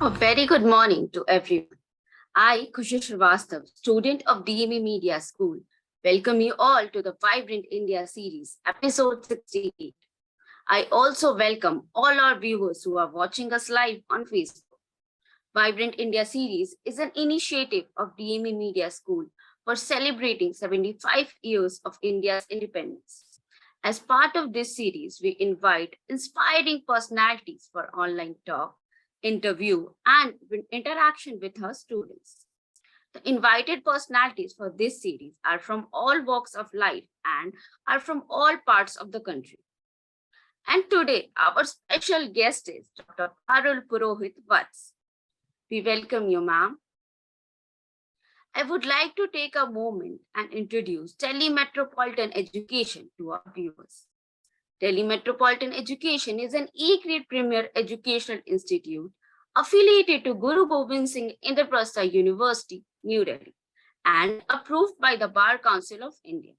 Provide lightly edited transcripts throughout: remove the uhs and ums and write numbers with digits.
A very good morning to everyone. I, Khushi Srivastav, student of DME Media School, welcome you all to the Vibrant India series, episode 68. I also welcome all our viewers who are watching us live on Facebook. Vibrant India series is an initiative of DME Media School for celebrating 75 years of India's independence. As part of this series, we invite inspiring personalities for online talk, interview, and interaction with her students. The invited personalities for this series are from all walks of life and are from all parts of the country. And today, our special guest is Dr. Parul Purohit Vats. We welcome you, ma'am. I would like to take a moment and introduce Metropolitan Education to our viewers. Metropolitan Education is an E-grade premier educational institute affiliated to Guru Gobind Singh Indraprastha University, New Delhi, and approved by the Bar Council of India.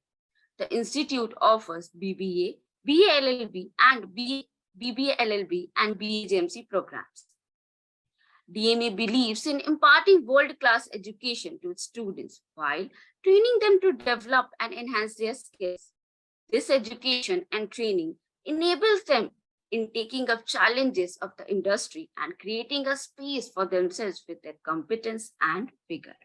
The institute offers BBA, BA-LLB, and BBA-LLB and BAJMC programs. DMA believes in imparting world-class education to its students while training them to develop and enhance their skills. This education and training enables them in taking up challenges of the industry and creating a space for themselves with their competence and vigor.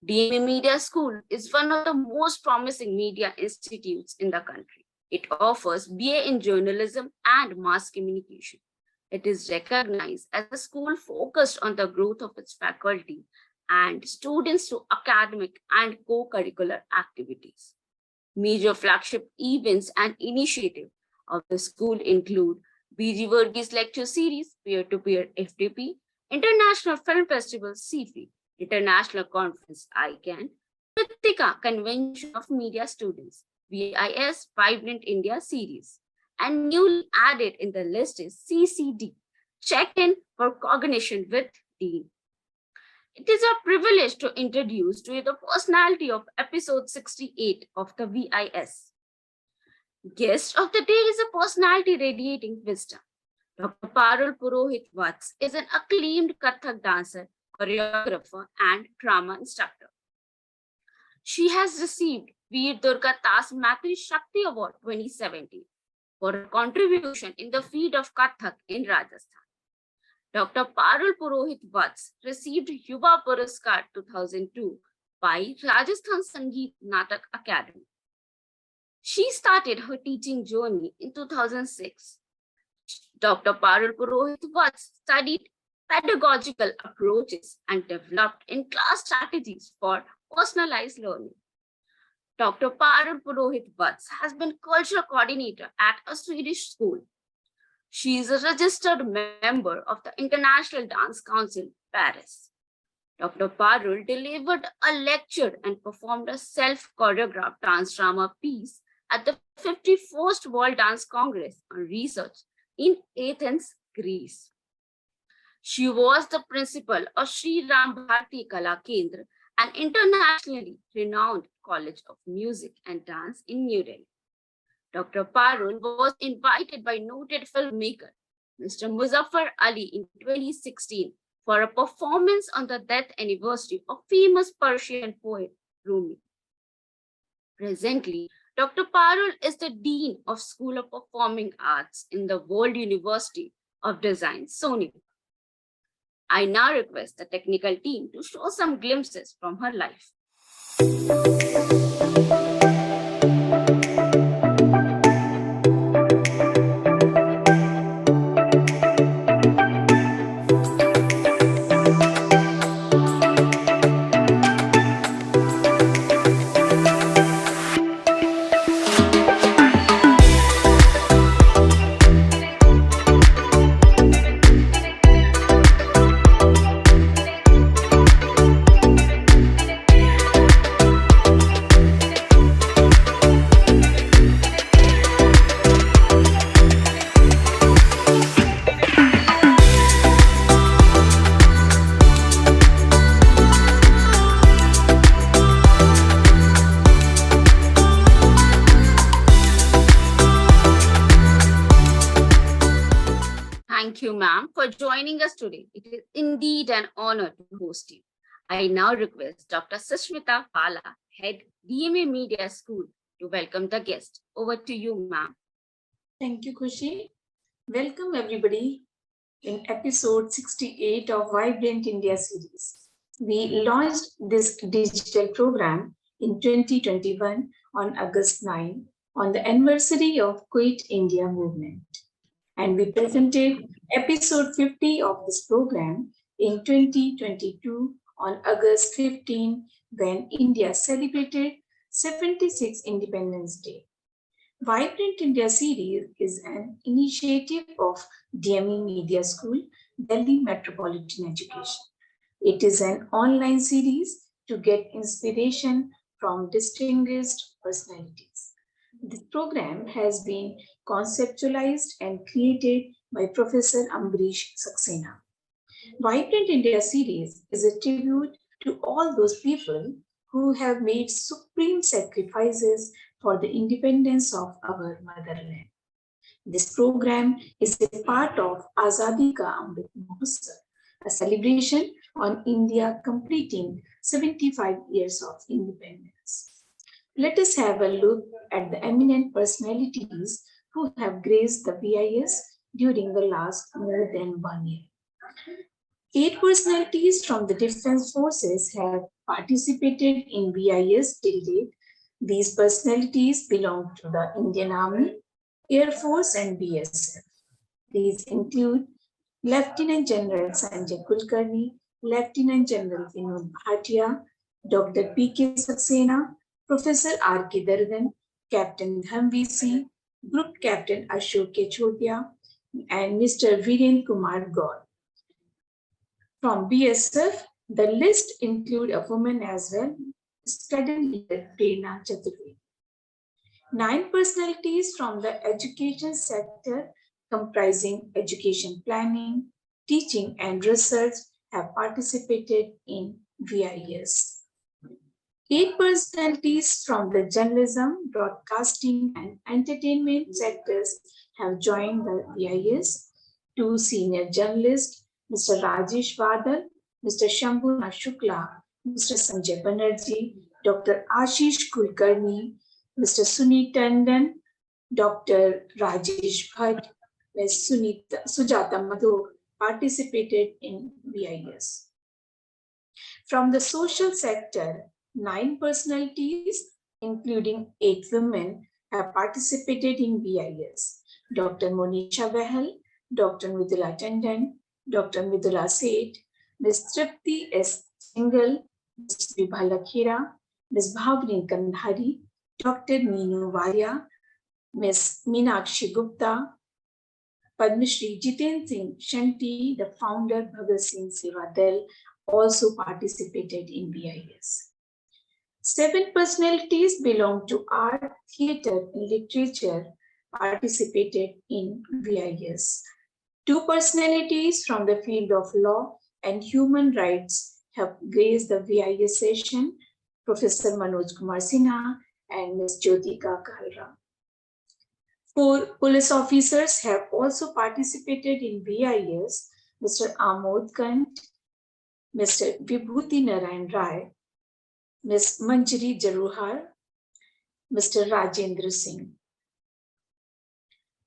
DMA Media School is one of the most promising media institutes in the country. It offers BA in journalism and mass communication. It is recognized as a school focused on the growth of its faculty and students through academic and co-curricular activities. Major flagship events and initiatives of the school include BG Varghese Lecture Series, Peer-to-Peer FTP, International Film Festival CFI, International Conference ICANN, Kritika Convention of Media Students, VIS Vibrant India Series, and newly added in the list is CCD, Check-in for Cognition with Dean. It is a privilege to introduce to you the personality of episode 68 of the VIS. Guest of the day is a personality radiating wisdom. Dr. Parul Purohit Vats is an acclaimed Kathak dancer, choreographer, and drama instructor. She has received Veer Durga Tas Matri Shakti Award 2017 for her contribution in the field of Kathak in Rajasthan. Dr. Parul Purohit Vats received Yuva Puraskar 2002 by Rajasthan Sangeet Natak Academy. She started her teaching journey in 2006. Dr. Parul Purohit Vats studied pedagogical approaches and developed in-class strategies for personalized learning. Dr. Parul Purohit Vats has been cultural coordinator at a Swedish school. She is a registered member of the International Dance Council, Paris. Dr. Parul delivered a lecture and performed a self-choreographed dance drama piece at the 51st World Dance Congress on Research in Athens, Greece. She was the principal of Sri Ram Bharati Kala Kendra, an internationally renowned college of music and dance in New Delhi. Dr. Parul was invited by noted filmmaker Mr. Muzaffar Ali in 2016 for a performance on the death anniversary of famous Persian poet Rumi. Presently, Dr. Parul is the Dean of School of Performing Arts in the World University of Design, Sonipat. I now request the technical team to show some glimpses from her life. Thank you, ma'am, for joining us today. It is indeed an honor to host you. I now request Dr. Sushmita Pala, Head DMA Media School, to welcome the guest. Over to you, ma'am. Thank you, Khushi. Welcome, everybody, in episode 68 of Vibrant India series. We launched this digital program in 2021 on August 9 on the anniversary of Quit India movement. And we presented episode 50 of this program in 2022 on August 15 when India celebrated 76th Independence Day. Vibrant India series is an initiative of DME Media School, Delhi Metropolitan Education. It is an online series to get inspiration from distinguished personalities. This program has been conceptualized and created by Professor Ambrish Saxena. Vibrant India series is a tribute to all those people who have made supreme sacrifices for the independence of our motherland. This program is a part of Azadi Ka Amrit Mahotsav, a celebration on India completing 75 years of independence. Let us have a look at the eminent personalities who have graced the VIS during the last more than 1 year. 8 personalities from the Defense Forces have participated in VIS till date. These personalities belong to the Indian Army, Air Force, and BSF. These include Lieutenant General Sanjay Kulkarni, Lieutenant General Vinod Bhatia, Dr. P.K. Saxena, Professor R.K. Dargan, Captain Dhamvi Singh, Group Captain Ashok Kechotia, and Mr. Viren Kumar Gaur. From BSF, the list include a woman as well, Student Leader Prerna Chaturvedi. 9 personalities from the education sector comprising education planning, teaching and research have participated in VIS. 8 personalities from the journalism, broadcasting and entertainment sectors have joined the VIS. 2 senior journalists, Mr. Rajesh Vadal, Mr. Shambhuna Shukla, Mr. Sanjay Banerjee, Dr. Ashish Kulkarni, Mr. Sunit Tandon, Dr. Rajesh Bhatt, Ms. Sujata Madhu participated in VIS. From the social sector, 9 personalities, including 8 women, have participated in VIS. Dr. Monisha Bahal, Dr. Mridula Tandon, Dr. Mridula Seth, Ms. Tripti S. Singhal, Ms. Vibha Lakhera, Ms. Bhavani Kandhari, Dr. Meenu Varia, Ms. Meenakshi Gupta, Padma Shri Jiten Singh Shanti, the founder Bhagat Singh Seva Dal, also participated in VIS. 7 personalities belong to art, theatre, and literature participated in VIS. 2 personalities from the field of law and human rights have graced the VIS session, Professor Manoj Kumar Sinha and Ms. Jyotika Kalra. 4 police officers have also participated in VIS, Mr. Amod Kant, Mr. Vibhuti Narayan Rai, Ms. Manjari Jaruhar, Mr. Rajendra Singh.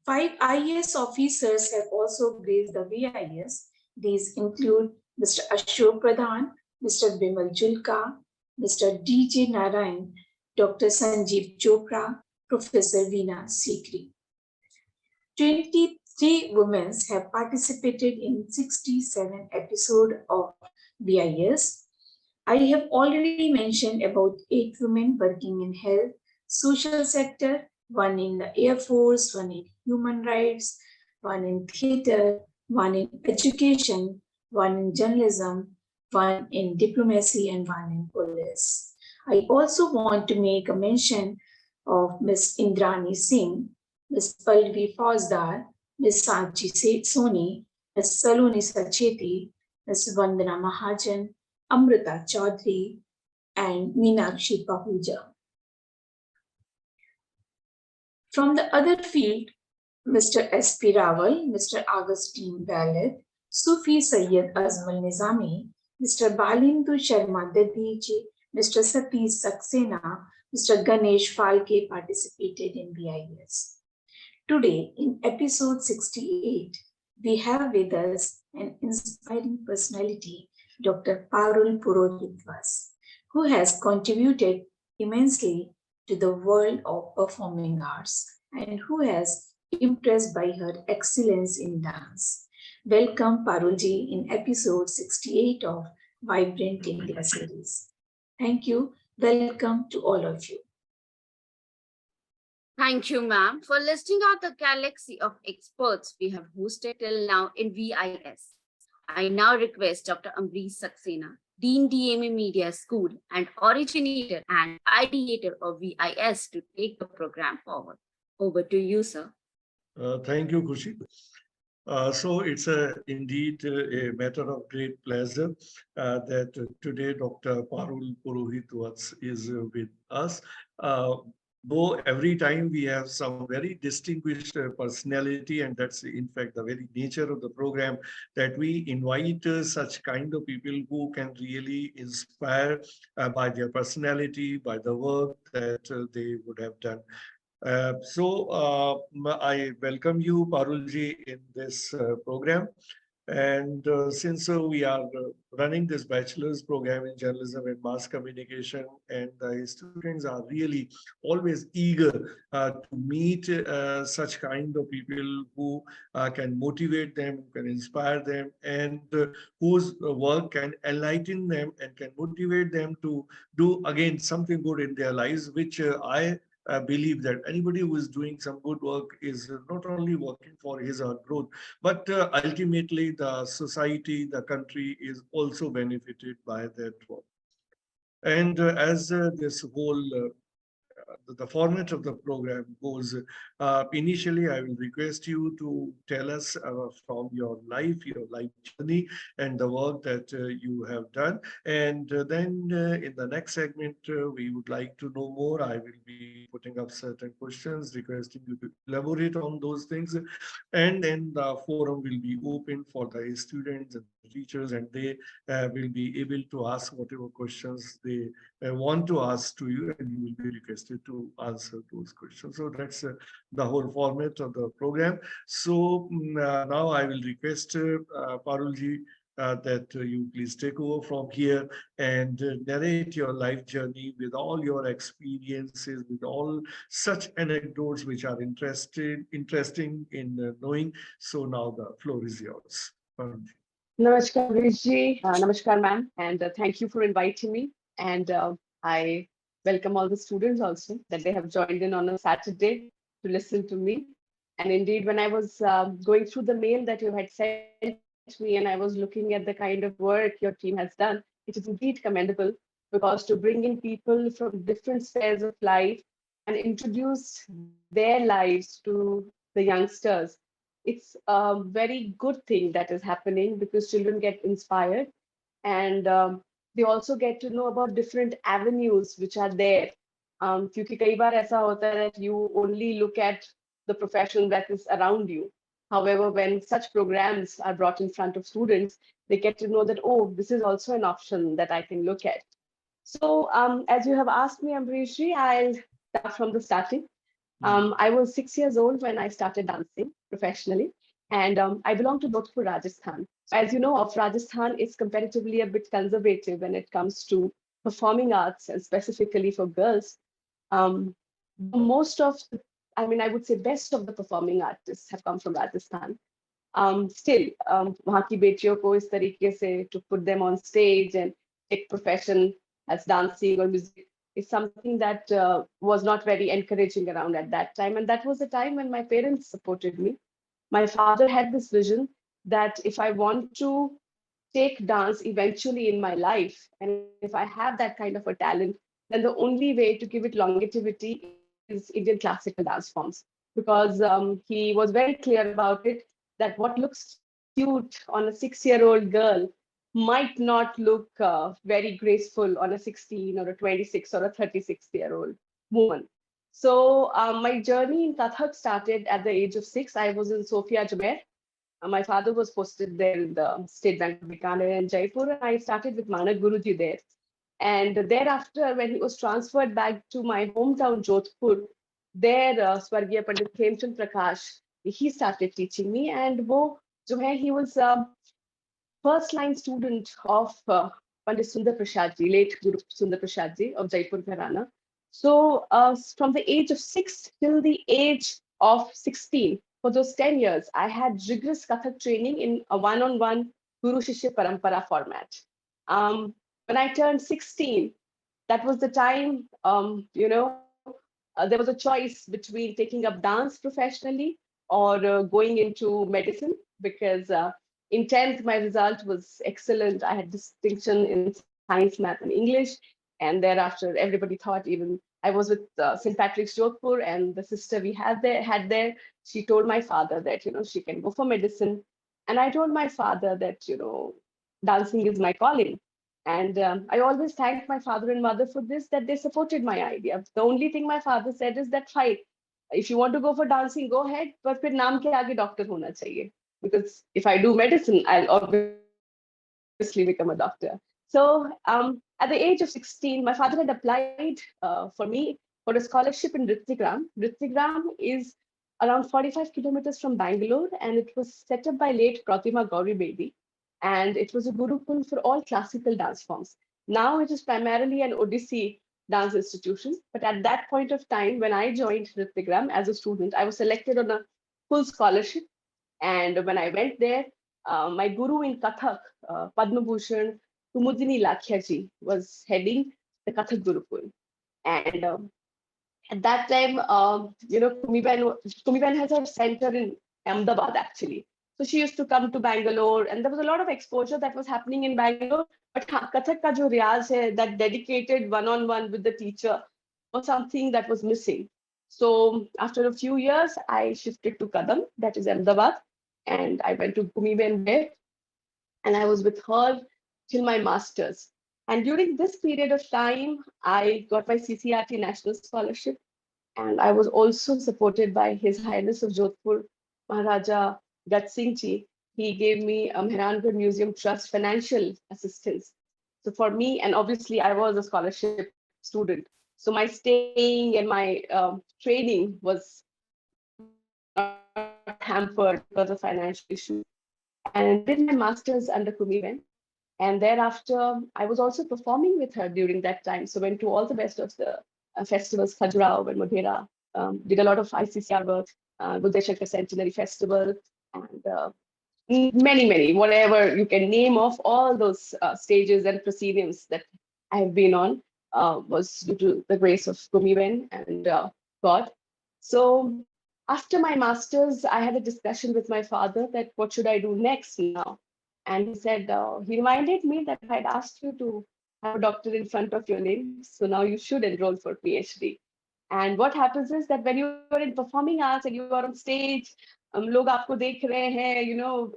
5 IAS officers have also graced the VIS. These include Mr. Ashok Pradhan, Mr. Bimal Julka, Mr. D.J. Narayan, Dr. Sanjeev Chopra, Professor Veena Sikri. 23 women have participated in 67 episodes of VIS. I have already mentioned about 8 women working in health, social sector, 1 in the Air Force, 1 in human rights, 1 in theatre, 1 in education, 1 in journalism, 1 in diplomacy, and 1 in police. I also want to make a mention of Ms. Indrani Singh, Ms. Pallavi Fauzdar, Ms. Sanchi Soni, Ms. Saloni Sacheti, Ms. Vandana Mahajan, Amrita Chaudhary, and Meenakshi Pahuja. From the other field, Mr. S.P. Rawal, Mr. Augustine Ballet, Sufi Sayyid Azmal Nizami, Mr. Balindu Sharma Dadiji, Mr. Satish Saxena, Mr. Ganesh Falke participated in VIS. Today, in episode 68, we have with us an inspiring personality, Dr. Parul Purohit, who has contributed immensely to the world of performing arts and who has impressed by her excellence in dance. Welcome, Parulji, in episode 68 of Vibrant India series. Thank you. Welcome to all of you. Thank you, ma'am, for listing out the galaxy of experts we have hosted till now in VIS. I now request Dr. Ambrish Saxena, Dean DMA Media School and originator and ideator of VIS to take the program forward. Over to you, sir. Thank you, Khushi. So it's indeed a matter of great pleasure that today Dr. Parul Purohit Vats is with us. Though every time we have some very distinguished personality, and that's in fact the very nature of the program, that we invite such kind of people who can really inspire by their personality, by the work that they would have done. I welcome you, Parulji, in this program. And since we are running this bachelor's program in journalism and mass communication, and the students are really always eager to meet such kind of people who can motivate them, can inspire them, and whose work can enlighten them and can motivate them to do again something good in their lives, which I believe that anybody who is doing some good work is not only working for his or her growth, but ultimately the society, the country is also benefited by that work. And as this whole the format of the program goes, initially I will request you to tell us from your life journey and the work that you have done. And then in the next segment, we would like to know more. I will be putting up certain questions, requesting you to elaborate on those things. And then the forum will be open for the students and the teachers, and they will be able to ask whatever questions they want to ask to you, and you will be requested to answer those questions. So that's the whole format of the program. So now I will request Parulji that you please take over from here and narrate your life journey with all your experiences, with all such anecdotes which are interesting in knowing. So now the floor is yours, Parulji. Namaskar, Ambrish. Namaskar, ma'am, and thank you for inviting me. And I welcome all the students also that they have joined in on a Saturday to listen to me. And indeed, when I was going through the mail that you had sent me, and I was looking at the kind of work your team has done, it is indeed commendable, because to bring in people from different spheres of life and introduce their lives to the youngsters, it's a very good thing that is happening, because children get inspired, and they also get to know about different avenues which are there. क्योंकि कई बार ऐसा होता है that you only look at the profession that is around you. However, when such programs are brought in front of students, they get to know that, oh, this is also an option that I can look at. So as you have asked me, Ambrishi, I'll start from the starting. I was 6 years old when I started dancing professionally, and I belong to Jodhpur, Rajasthan. As you know, of Rajasthan is comparatively a bit conservative when it comes to performing arts, and specifically for girls. Most of, I would say best of the performing artists have come from Rajasthan. Still, वहाँ की बेटियों को इस तरीके से to put them on stage and take profession as dancing or music is something that was not very encouraging around at that time. And that was the time when my parents supported me. My father had this vision that if I want to take dance eventually in my life, and if I have that kind of a talent, then the only way to give it longevity is Indian classical dance forms. Because he was very clear about it, that what looks cute on a 6-year-old girl might not look very graceful on a 16 or a 26 or a 36-year-old woman. So my journey in Kathak started at the age of 6. I was in Sofia, Jumeirah. My father was posted there in the State Bank of Bikaner in Jaipur, and I started with Manak Guruji there. And thereafter, when he was transferred back to my hometown, Jodhpur, there Swargiya Pandit Khemchand Prakash, he started teaching me. And he was first line student of Pandit Sundar Prasad ji, late Guru Sundar Prasad ji of Jaipur Gharana. So from the age of 6 till the age of 16, for those 10 years, I had rigorous Kathak training in a one-on-one Guru Shishya Parampara format. When I turned 16, that was the time, there was a choice between taking up dance professionally or going into medicine, because in 10th, my result was excellent. I had distinction in science, math, and English. And thereafter, everybody thought, even I was with St. Patrick's Jodhpur, and the sister we had there, she told my father that, she can go for medicine. And I told my father that, dancing is my calling. And I always thanked my father and mother for this, that they supported my idea. The only thing my father said is that, fine, if you want to go for dancing, go ahead, but फिर नाम के आगे doctor होना चाहिए. Because if I do medicine, I'll obviously become a doctor. So at the age of 16, my father had applied for me for a scholarship in Rittigram. Rittigram is around 45 kilometers from Bangalore, and it was set up by late Pratima Gauri Bedi. And it was a Gurukul for all classical dance forms. Now it is primarily an Odissi dance institution. But at that point of time, when I joined Rittigram as a student, I was selected on a full scholarship. And when I went there, my guru in Kathak, Padma Bhushan Kumudini Lakhyaji, was heading the Kathak Gurukul. And at that time, Kumiben has a center in Ahmedabad actually. So she used to come to Bangalore, and there was a lot of exposure that was happening in Bangalore. But Kathak ka jo riyaz hai, that dedicated one-on-one with the teacher, was something that was missing. So after a few years, I shifted to Kadam, that is Ahmedabad, and I went to Kumiben there, and I was with her till my master's. And during this period of time, I got my CCRT National Scholarship, and I was also supported by His Highness of Jodhpur, Maharaja Gat Singh Ji. He gave me a Mehrangarh Museum Trust financial assistance. So for me, and obviously I was a scholarship student, so my staying and my training was not hampered because of financial issues. And I did my master's under Kumiben. And thereafter, I was also performing with her during that time. So went to all the best of the festivals, Khajuraho and Modhera, did a lot of ICCR work, Buddha Shankar Centenary Festival, and many, whatever you can name of all those stages and prosceniums that I have been on was due to the grace of Kumiben and God. So after my master's, I had a discussion with my father that what should I do next now? And he said, he reminded me that I had asked you to have a doctor in front of your name, so now you should enroll for PhD. And what happens is that when you are in performing arts and you are on stage, log aapko dekh rahe hain,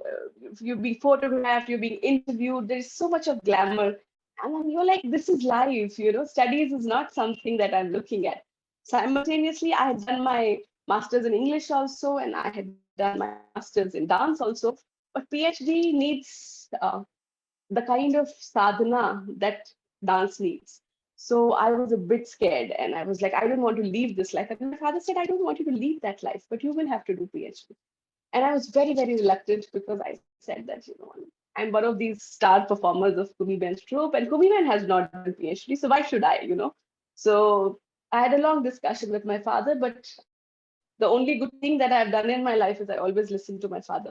you're being photographed, you're being interviewed, there's so much of glamour. And then you're like, this is life, studies is not something that I'm looking at. Simultaneously, I had done my master's in English also, and I had done my master's in dance also. But PhD needs the kind of sadhana that dance needs. So I was a bit scared, and I was like, I don't want to leave this life. And my father said, I don't want you to leave that life, but you will have to do PhD. And I was very, very reluctant because I said that, I'm one of these star performers of Kumi Ben's troupe, and Kumi Ben has not done PhD, so why should I? So I had a long discussion with my father, but the only good thing that I've done in my life is I always listen to my father.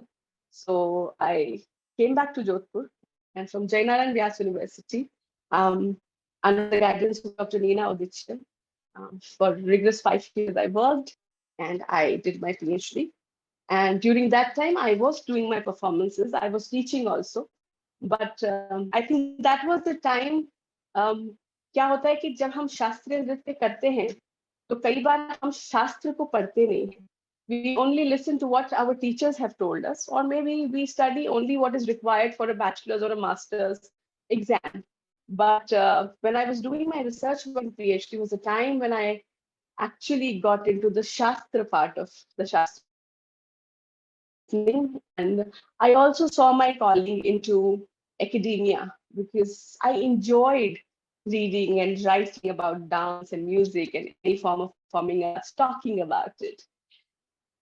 So I came back to Jodhpur, and from Jainaran Vyas University, under the guidance of Dr. Neena Oditya, for rigorous 5 years I worked, and I did my PhD. And during that time, I was doing my performances. I was teaching also. But I think that was the time, क्या होता है कि जब हम शास्त्रीय नृत्य करते हैं, तो कई बार हम शास्त्र को पढ़ते नहीं हैं. We only listen to what our teachers have told us, or maybe we study only what is required for a bachelor's or a master's exam. But when I was doing my research work in PhD was a time when I actually got into the Shastra part of the Shastra listening. And I also saw my calling into academia because I enjoyed reading and writing about dance and music and any form of performing arts, talking about it.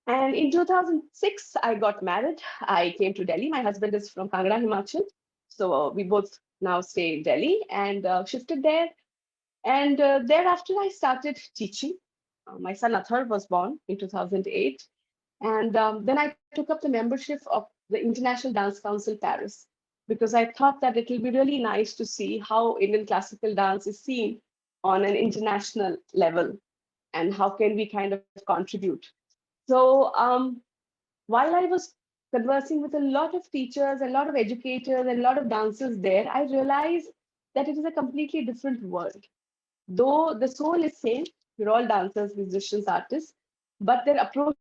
And in 2006, I got married. I came to Delhi. My husband is from Kangra, Himachal. So we both now stay in Delhi and shifted there. And thereafter, I started teaching. My son Athar was born in 2008. And then I took up the membership of the International Dance Council Paris because I thought that it will be really nice to see how Indian classical dance is seen on an international level and how can we kind of contribute. So while I was conversing with a lot of teachers, a lot of educators, and a lot of dancers there, I realized that it is a completely different world. Though the soul is same, we're all dancers, musicians, artists, but their approach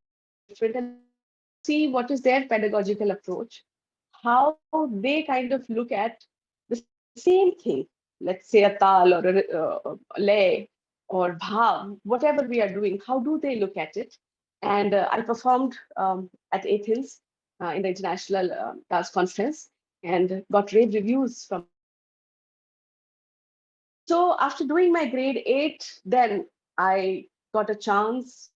is very different. And I wanted to see what is their pedagogical approach, how they kind of look at the same thing, let's say a tal or a lay or bhav, whatever we are doing, how do they look at it? And I performed at Athens in the International Dance Conference and got rave reviews from the judges. So after doing my grade 8, then I got a chance,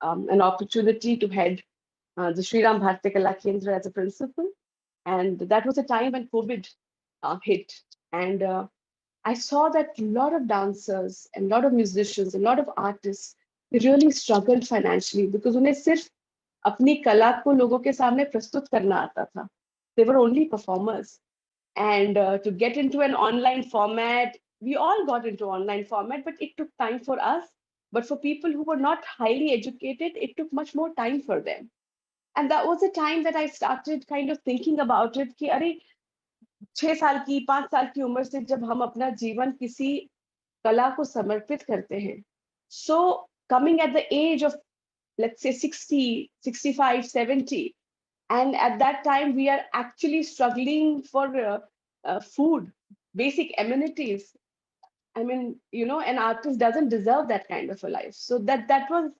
an opportunity to head the Sri Ram Bharati Kala Kendra as a principal. And that was a time when COVID hit. And I saw that a lot of dancers and a lot of musicians, a lot of artists, they really struggled financially because उन्हें सिर्फ अपनी कला को लोगों के सामने प्रस्तुत करना आता था. They were only performers. And to get into an online format, we all got into online format, but it took time for us. But for people who were not highly educated, it took much more time for them. And that was the time that I started kind of thinking about it कि अरे 6 साल की 5 साल की उम्र से जब हम अपना जीवन किसी कला को समर्पित करते हैं, so coming at the age of, let's say, 60, 65, 70, and at that time we are actually struggling for food, basic amenities. I mean, an artist doesn't deserve that kind of a life. So that was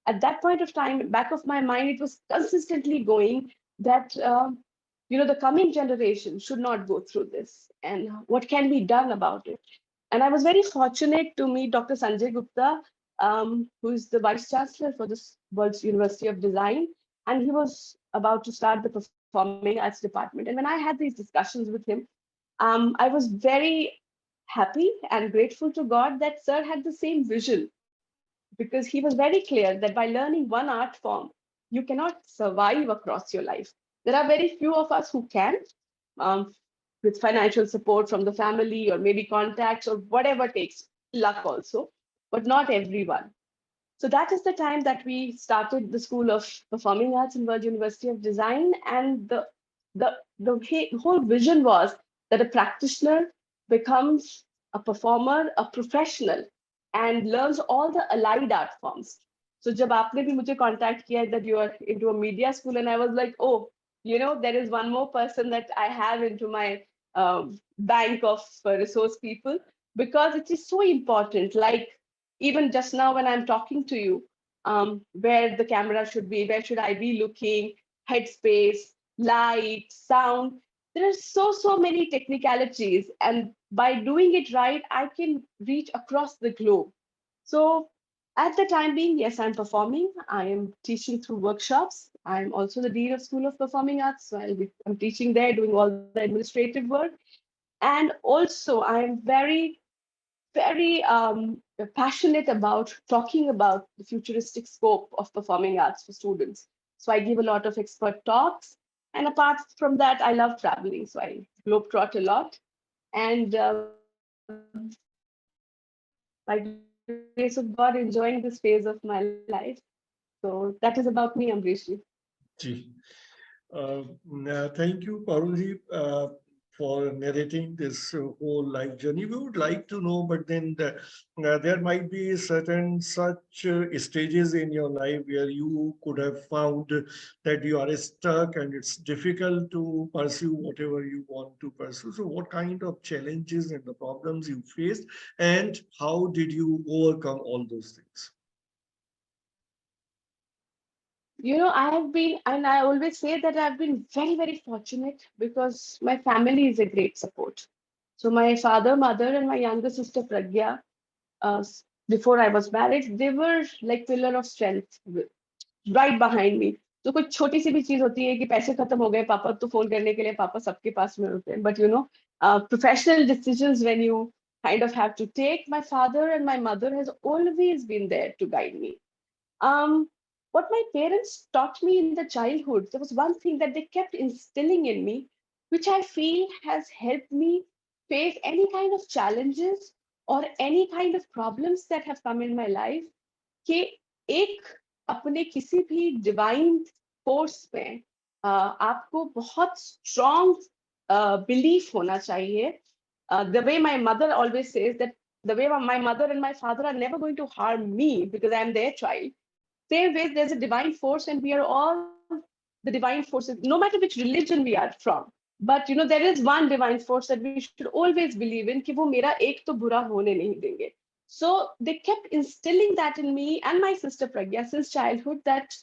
at that point of time, back of my mind, it was consistently going that the coming generation should not go through this, and what can be done about it. And I was very fortunate to meet Dr. Sanjay Gupta, who is the Vice Chancellor for this World's University of Design. And he was about to start the Performing Arts Department. And when I had these discussions with him, I was very happy and grateful to God that Sir had the same vision, because he was very clear that by learning one art form, you cannot survive across your life. There are very few of us who can, um, with financial support from the family or maybe contacts or whatever takes, luck also, but not everyone. So that is the time that we started the School of Performing Arts in World University of Design. And the whole vision was that a practitioner becomes a performer, a professional, and learns all the allied art forms. So जब आपने भी मुझे contact किया that you are into a media school, and I was like, oh, there is one more person that I have into my bank of resource people, because it is so important. Like, even just now when I'm talking to you, where the camera should be, where should I be looking, headspace, light, sound. There are so many technicalities, and by doing it right, I can reach across the globe. So at the time being, yes, I'm performing. I am teaching through workshops. I'm also the Dean of School of Performing Arts. So I'm teaching there, doing all the administrative work. And also, I'm very passionate about talking about the futuristic scope of performing arts for students. So I give a lot of expert talks. And apart from that, I love traveling. So I globetrot a lot. And by the grace of God, enjoying this phase of my life. So that is about me, Ambrish. Ji. Thank you, Parulji, for narrating this whole life journey. We would like to know, but then there might be certain such stages in your life where you could have found that you are stuck and it's difficult to pursue whatever you want to pursue. So what kind of challenges and the problems you faced, and how did you overcome all those things? I have been, and I always say that I've been very, very fortunate because my family is a great support. So my father, mother, and my younger sister Pragya, before I was married, they were like pillar of strength right behind me. तो कोई छोटी सी भी चीज होती है कि पैसे खत्म हो गए पापा तो फोन करने के लिए पापा सबके पास में होते हैं but professional decisions when you kind of have to take, my father and my mother has always been there to guide me. um, what my parents taught me in the childhood, there was one thing that they kept instilling in me, which I feel has helped me face any kind of challenges or any kind of problems that have come in my life. कि एक अपने किसी भी divine force में आपको बहुत strong belief होना चाहिए. The way my mother always says that the way my mother and my father are never going to harm me because I'm their child. Same way, there's a divine force, and we are all the divine forces, no matter which religion we are from. But there is one divine force that we should always believe in, कि वो मेरा एक तो बुरा होने नहीं देंगे. So they kept instilling that in me and my sister Pragya since childhood, that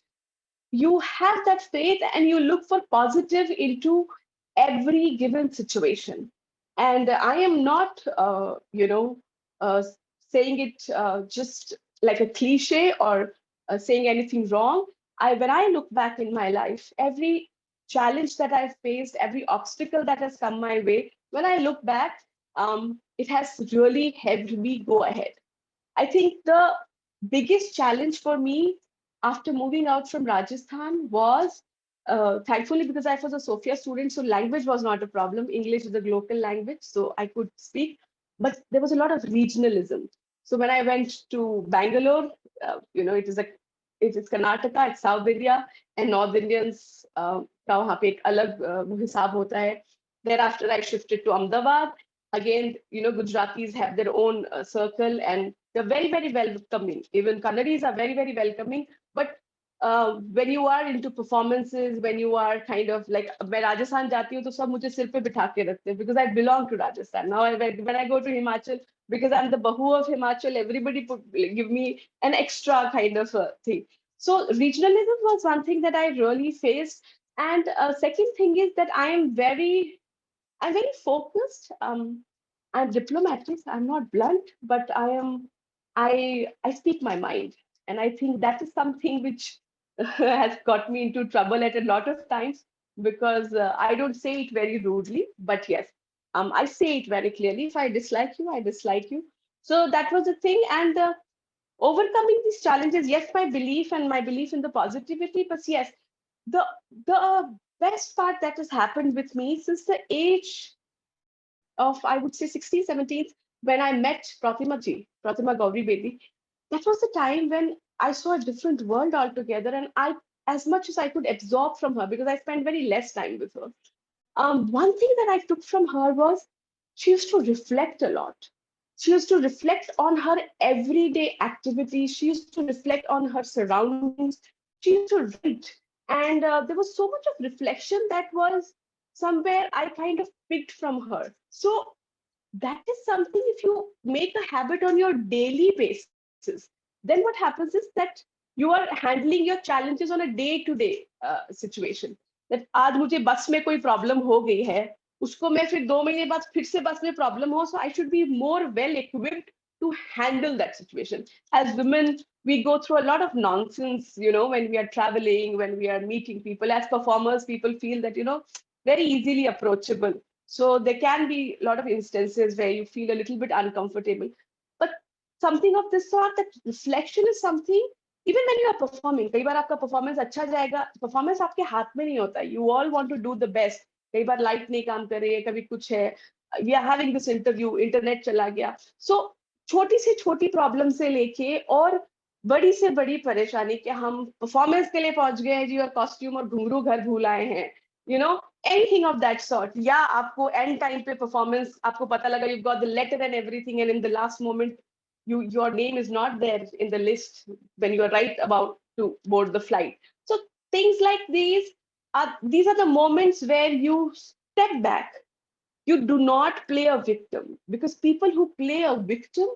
you have that faith and you look for positive into every given situation. And I am not, saying it just like a cliche or saying anything wrong. When I look back in my life, every challenge that I've faced, every obstacle that has come my way, when I look back, it has really helped me go ahead. I think the biggest challenge for me after moving out from Rajasthan was, thankfully, because I was a Sophia student, so language was not a problem. English is a local language, so I could speak. But there was a lot of regionalism. So when I went to Bangalore, it is Karnataka, it's South India, and North Indians का वहाँ पे एक अलग हिसाब होता है. Thereafter, I shifted to Ahmedabad. Again, Gujaratis have their own circle, and they're very, very welcoming. Even Kannadis are very, very welcoming. But when you are into performances, when you are kind of like, मैं राजस्थान जाती हूँ तो सब मुझे सिर पे बिठा के रखते हैं because I belong to Rajasthan. Now when I go to Himachal, because I'm the Bahu of Himachal, everybody give me an extra kind of thing. So regionalism was one thing that I really faced. And second thing is that I'm very focused. I'm diplomatic. I'm not blunt, but I speak my mind, and I think that is something which has got me into trouble at a lot of times because I don't say it very rudely, but yes, I say it very clearly. If I dislike you, I dislike you. So that was the thing, and overcoming these challenges. Yes, my belief in the positivity, but yes, the best part that has happened with me since the age of, I would say, 16, 17, when I met Pratima Gauri Bedi, that was the time when I saw a different world altogether. And as much as I could absorb from her, because I spent very less time with her. One thing that I took from her was she used to reflect a lot. She used to reflect on her everyday activities. She used to reflect on her surroundings. She used to write. And there was so much of reflection that was somewhere I kind of picked from her. So that is something, if you make a habit on your daily basis, then what happens is that you are handling your challenges on a day to day situation. That आज मुझे बस में कोई problem हो गई है, उसको मैं फिर 2 महीने बाद फिर से बस में प्रॉब्लम हो, so I should be more well equipped to handle that situation. As women, we go through a lot of nonsense, when we are traveling, when we are meeting people. As performers, people feel that, very easily approachable. So there can be a lot of instances where you feel a little bit uncomfortable. But something of this sort, that reflection is something, even when you are performing, कई बार आपका performance अच्छा जाएगा, performance आपके हाथ में नहीं होता. You all want to do the best. कई बार light नहीं काम कर रही है, कभी कुछ है. We are having this interview, internet चला गया. So छोटी से छोटी प्रॉब्लम से लेके और बड़ी से बड़ी परेशानी कि हम परफॉर्मेंस के लिए पहुंच गए हैं जी और कॉस्ट्यूम और घुंघरू घर भूल आए हैं, anything of that sort. या आपको end time पे performance आपको पता लगा, you've got the letter and everything, and in the last moment your name is not there in the list when you are right about to board the flight. So things like these are the moments where you step back. You do not play a victim, because people who play a victim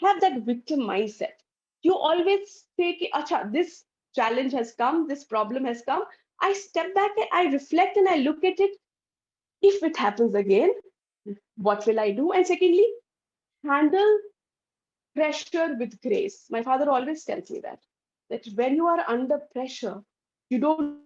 have that victim mindset. You always say कि अच्छा, this challenge has come, this problem has come, I step back and I reflect and I look at it. If it happens again, what will I do? And secondly, handle pressure with grace. My father always tells me that when you are under pressure, you don't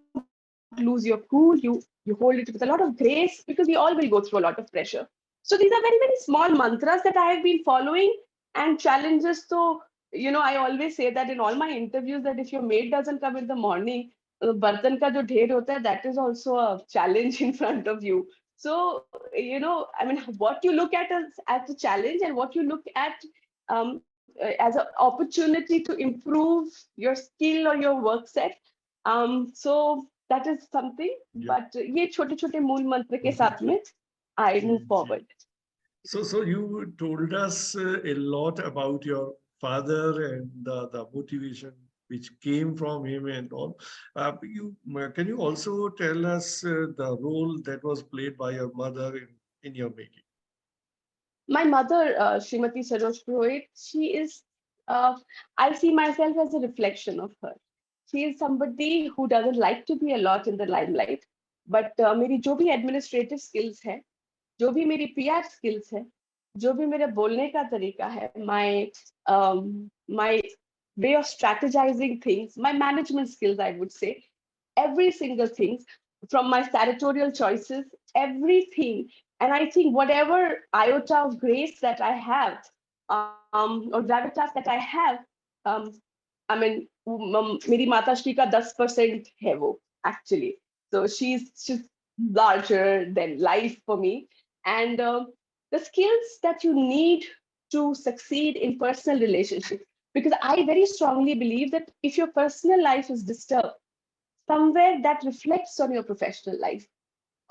lose your cool, you hold it with a lot of grace, because we all will go through a lot of pressure. So these are very, very small mantras that I have been following, and challenges. So, I always say that in all my interviews, that if your maid doesn't come in the morning, bartan ka jo dher hota hai, that is also a challenge in front of you. So, I mean, what you look at as a challenge, and what you look at as an opportunity to improve your skill or your work set. So that is something. Yeah. But ye chote chote mool mantra ke saath mein, I move forward. So you told us a lot about your father and the motivation which came from him and all. Can you also tell us the role that was played by your mother in your making? My mother, Srimati Saroj Purohit, she is, uh, I see myself as a reflection of her. She is somebody who doesn't like to be a lot in the limelight, but मेरी जो भी administrative skills है, जो भी मेरी PR skills है, जो भी मेरा बोलने का तरीका है, my way of strategizing things, my management skills, I would say, every single thing, from my sartorial choices, everything. And I think whatever iota of grace that I have, or gravitas that I have, um, I mean, मेरी माताश्री का 10% है वो, actually. So she's larger than life for me. And the skills that you need to succeed in personal relationships, because I very strongly believe that if your personal life is disturbed, somewhere that reflects on your professional life,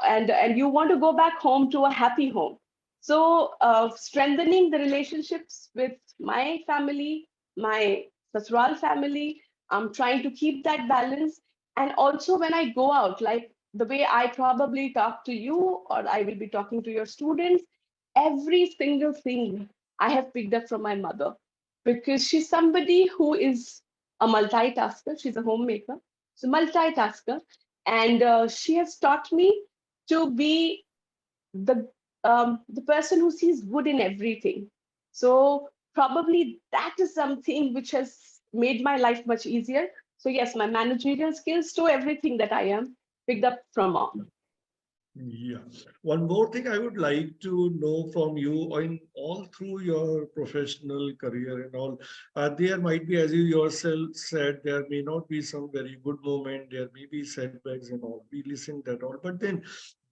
and you want to go back home to a happy home. So strengthening the relationships with my family, my sasural family, I'm trying to keep that balance. And also when I go out, like the way I probably talk to you, or I will be talking to your students, every single thing I have picked up from my mother, because she's somebody who is a multitasker. She's a homemaker, so multitasker, and she has taught me to be the person who sees good in everything. So probably that is something which has made my life much easier. So yes, my managerial skills to everything that I am picked up from mom. Yeah. One more thing I would like to know from you, in all through your professional career and all, there might be, as you yourself said, there may not be some very good moment, there may be setbacks and all, we listen that all, but then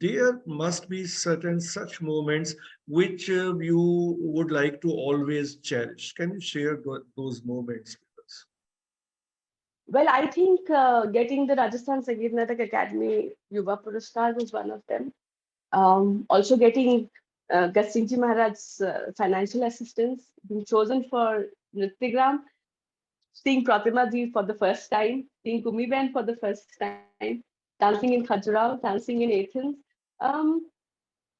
there must be certain such moments which you would like to always cherish. Can you share those moments with us? Well, I think getting the Rajasthan Sangeet Natak Academy Yuva Puraskar was one of them. Also getting Gasingji Maharaj's financial assistance, being chosen for Nrityagram, seeing Pratima Ji for the first time, seeing Kumi Ben for the first time, dancing in Khajuraho, dancing in Athens. Um,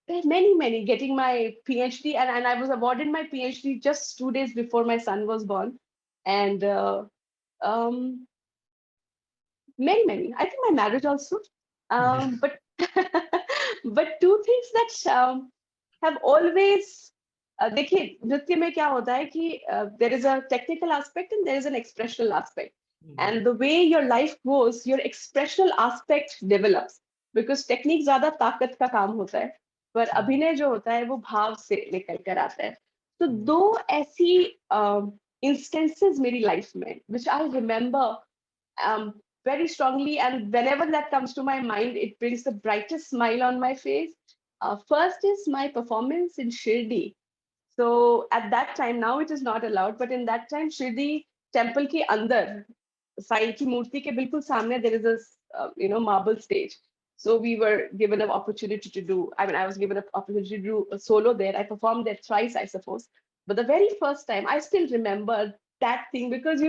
there are many, getting my PhD, and I was awarded my PhD just 2 days before my son was born. And um, many. I think my marriage also. But but two things that have always देखिए नृत्य में क्या होता है कि there is a technical aspect and there is an expressional aspect, and the way your life goes, your expressional aspect develops, because technique ज्यादा ताकत का काम होता है, पर अभिनय जो होता है वो भाव से निकल कर आता है. तो दो ऐसी instances मेरी life में which I remember very strongly, and whenever that comes to my mind, it brings the brightest smile on my face. First is my performance in Shirdi. So at that time, now it is not allowed, but in that time, Shirdi temple ke andar, Sai ki murti ke bilkul samne, there is a marble stage. So we were given an opportunity to do. I mean, I was given an opportunity to do a solo there. I performed there thrice, I suppose. But the very first time, I still remember that thing, because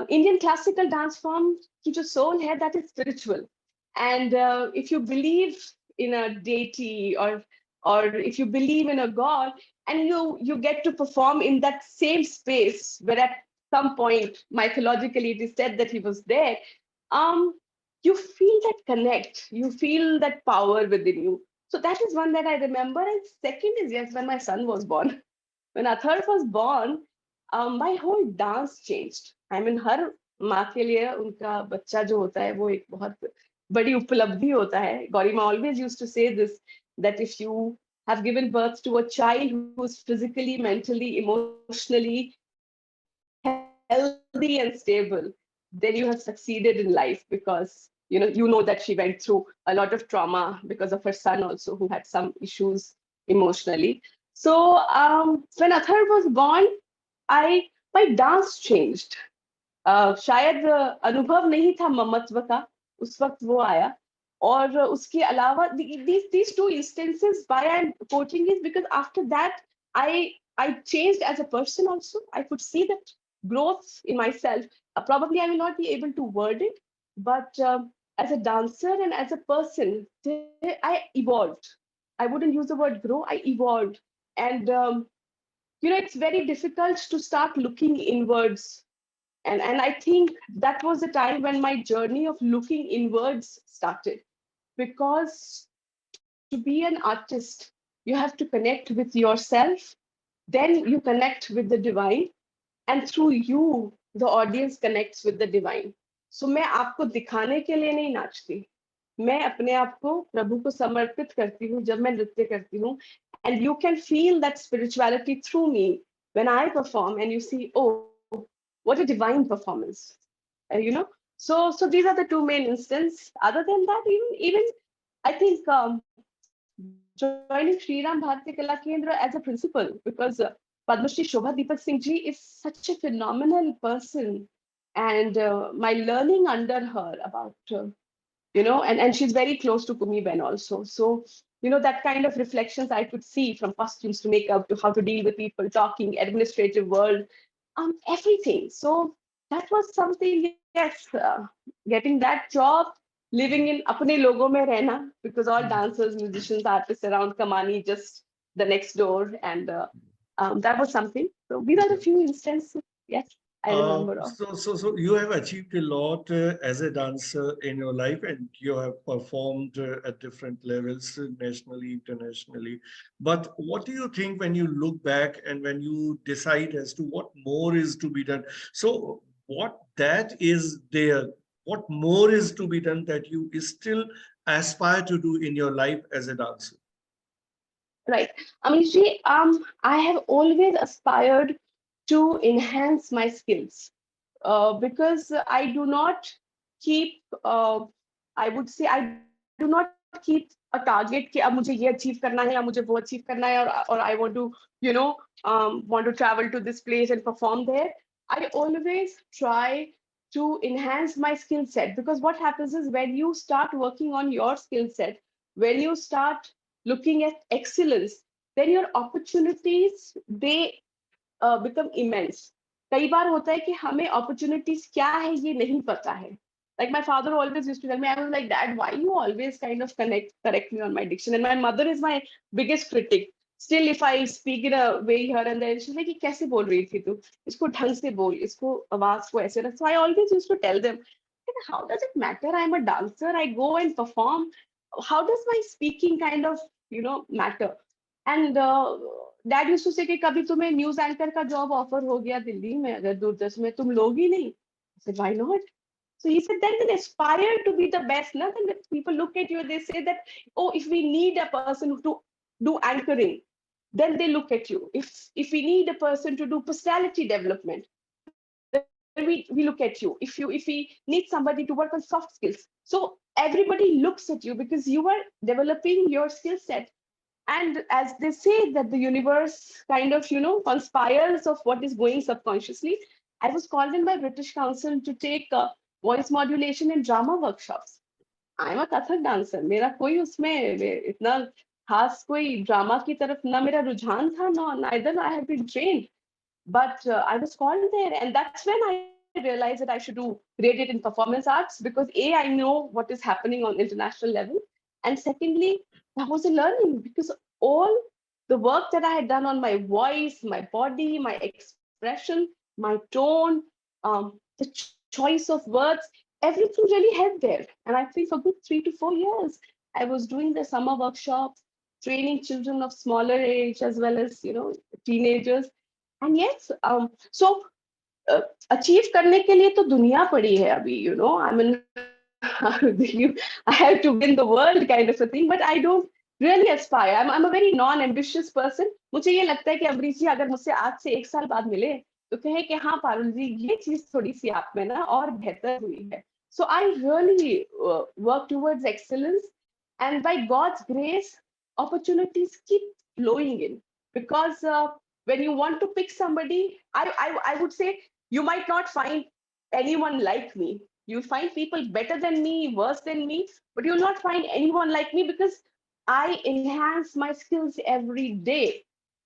Indian classical dance form ki jo soul hai, that is spiritual. And if you believe in a deity, or if you believe in a god, and you get to perform in that same space where some point, mythologically, it is said that he was there. Um, you feel that connect, you feel that power within you. So that is one that I remember. And second is, yes, when my son was born. When Athar was born, my whole dance changed. I mean, हर माँ के लिए उनका बच्चा जो होता है वो एक बहुत बड़ी उपलब्धि होता है. Gaurima always used to say this, that if you have given birth to a child who is physically, mentally, emotionally healthy and stable, then you have succeeded in life, because you know that she went through a lot of trauma because of her son also, who had some issues emotionally. So when Athar was born, I my dance changed. शायद अनुभव नहीं था ममत्व का उस वक्त वो आया. और उसके अलावा these two instances why I'm quoting is because after that I changed as a person also. I could see that growth in myself. Probably I will not be able to word it, but as a dancer and as a person, I evolved. I wouldn't use the word grow, I evolved. And you know, it's very difficult to start looking inwards. And I think that was the time when my journey of looking inwards started. Because to be an artist, you have to connect with yourself, then you connect with the divine, and through you the audience connects with the divine. So मैं आपको दिखाने के लिए नहीं नाचती, मैं अपने आप को प्रभु को समर्पित करती हूँ जब मैं नृत्य करती हूँ. And you can feel that spirituality through me when I perform, and you see, oh, what a divine performance. You know, so these are the two main instances. Other than that, even I think joining Sri Ram Bharati Kala Kendra as a principal, because Padma Shri Shobha Deepak Singh ji is such a phenomenal person. And my learning under her about you know, and she's very close to Kumi Ben also. So, you know, that kind of reflections I could see, from costumes to makeup to how to deal with people, talking, administrative world, everything. So that was something, yes, getting that job, living in apne logo mein rehna, because all dancers, musicians, artists around Kamani, just the next door. And that was something. So these are the few instances, yes, I remember of. So you have achieved a lot as a dancer in your life, and you have performed at different levels, nationally, internationally. But what do you think when you look back and when you decide as to what more is to be done? So what that is there, what more is to be done that you still aspire to do in your life as a dancer? Right. Amrishi, I have always aspired to enhance my skills, because I do not keep, I would say, I do not keep a target कि अब मुझे ये achieve करना है या मुझे वो achieve करना है, or I want to, you know, want to travel to this place and perform there. I always try to enhance my skill set, because what happens is when you start working on your skill set, when you start looking at excellence, then your opportunities, they become immense. कई बार होता है कि हमें opportunities क्या है ये नहीं पता है. Like my father always used to tell me, I was like, Dad, why you always kind of correct me on my diction? And my mother is my biggest critic. Still, if I speak in a way here and there, she's like, ये कैसे बोल रही थी तू? इसको ढंग से बोल, इसको आवाज को ऐसे रख. So I always used to tell them, how does it matter? I'm a dancer. I go and perform. How does my speaking kind of, you know, matter? And Dad used to say कि कभी तुम्हें news anchor का job offer हो गया दिल्ली में, अगर दूरदर्शन में, तुम लोगी नहीं? I said, why not? So he said, then aspire to be the best. No? Then when people look at you, they say that, oh, if we need a person to do anchoring, then they look at you. If we need a person to do personality development, then we look at you. If we need somebody to work on soft skills. So everybody looks at you because you are developing your skill set. And as they say that the universe kind of, you know, conspires of what is going subconsciously, I was called in by British Council to take voice modulation and drama workshops. I'm a Kathak dancer. मेरा कोई उसमें इतना खास कोई drama की तरफ ना मेरा रुझान था, no, neither I have been trained. But I was called there, and that's when I realized that I should do graded in performance arts, because A, I know what is happening on international level, and secondly, that was a learning, because all the work that I had done on my voice, my body, my expression, my tone, the choice of words, everything really helped there. And I think for good 3 to 4 years, I was doing the summer workshops, training children of smaller age as well as, teenagers. And yes, so achieve करने के लिए तो दुनिया पड़ी है अभी, I mean, I have to win the world kind of a thing, but I don't really aspire. I'm a very non-ambitious person. मुझे ये लगता है कि अमरीश जी अगर मुझसे आज से 1 साल बाद मिले तो कहे कि हाँ पारुल जी ये चीज थोड़ी सी आप में ना और बेहतर हुई है. So I really work towards excellence, and by God's grace, opportunities keep flowing in. Because when you want to pick somebody, I would say you might not find anyone like me. You'll find people better than me, worse than me, but you'll not find anyone like me because I enhance my skills every day.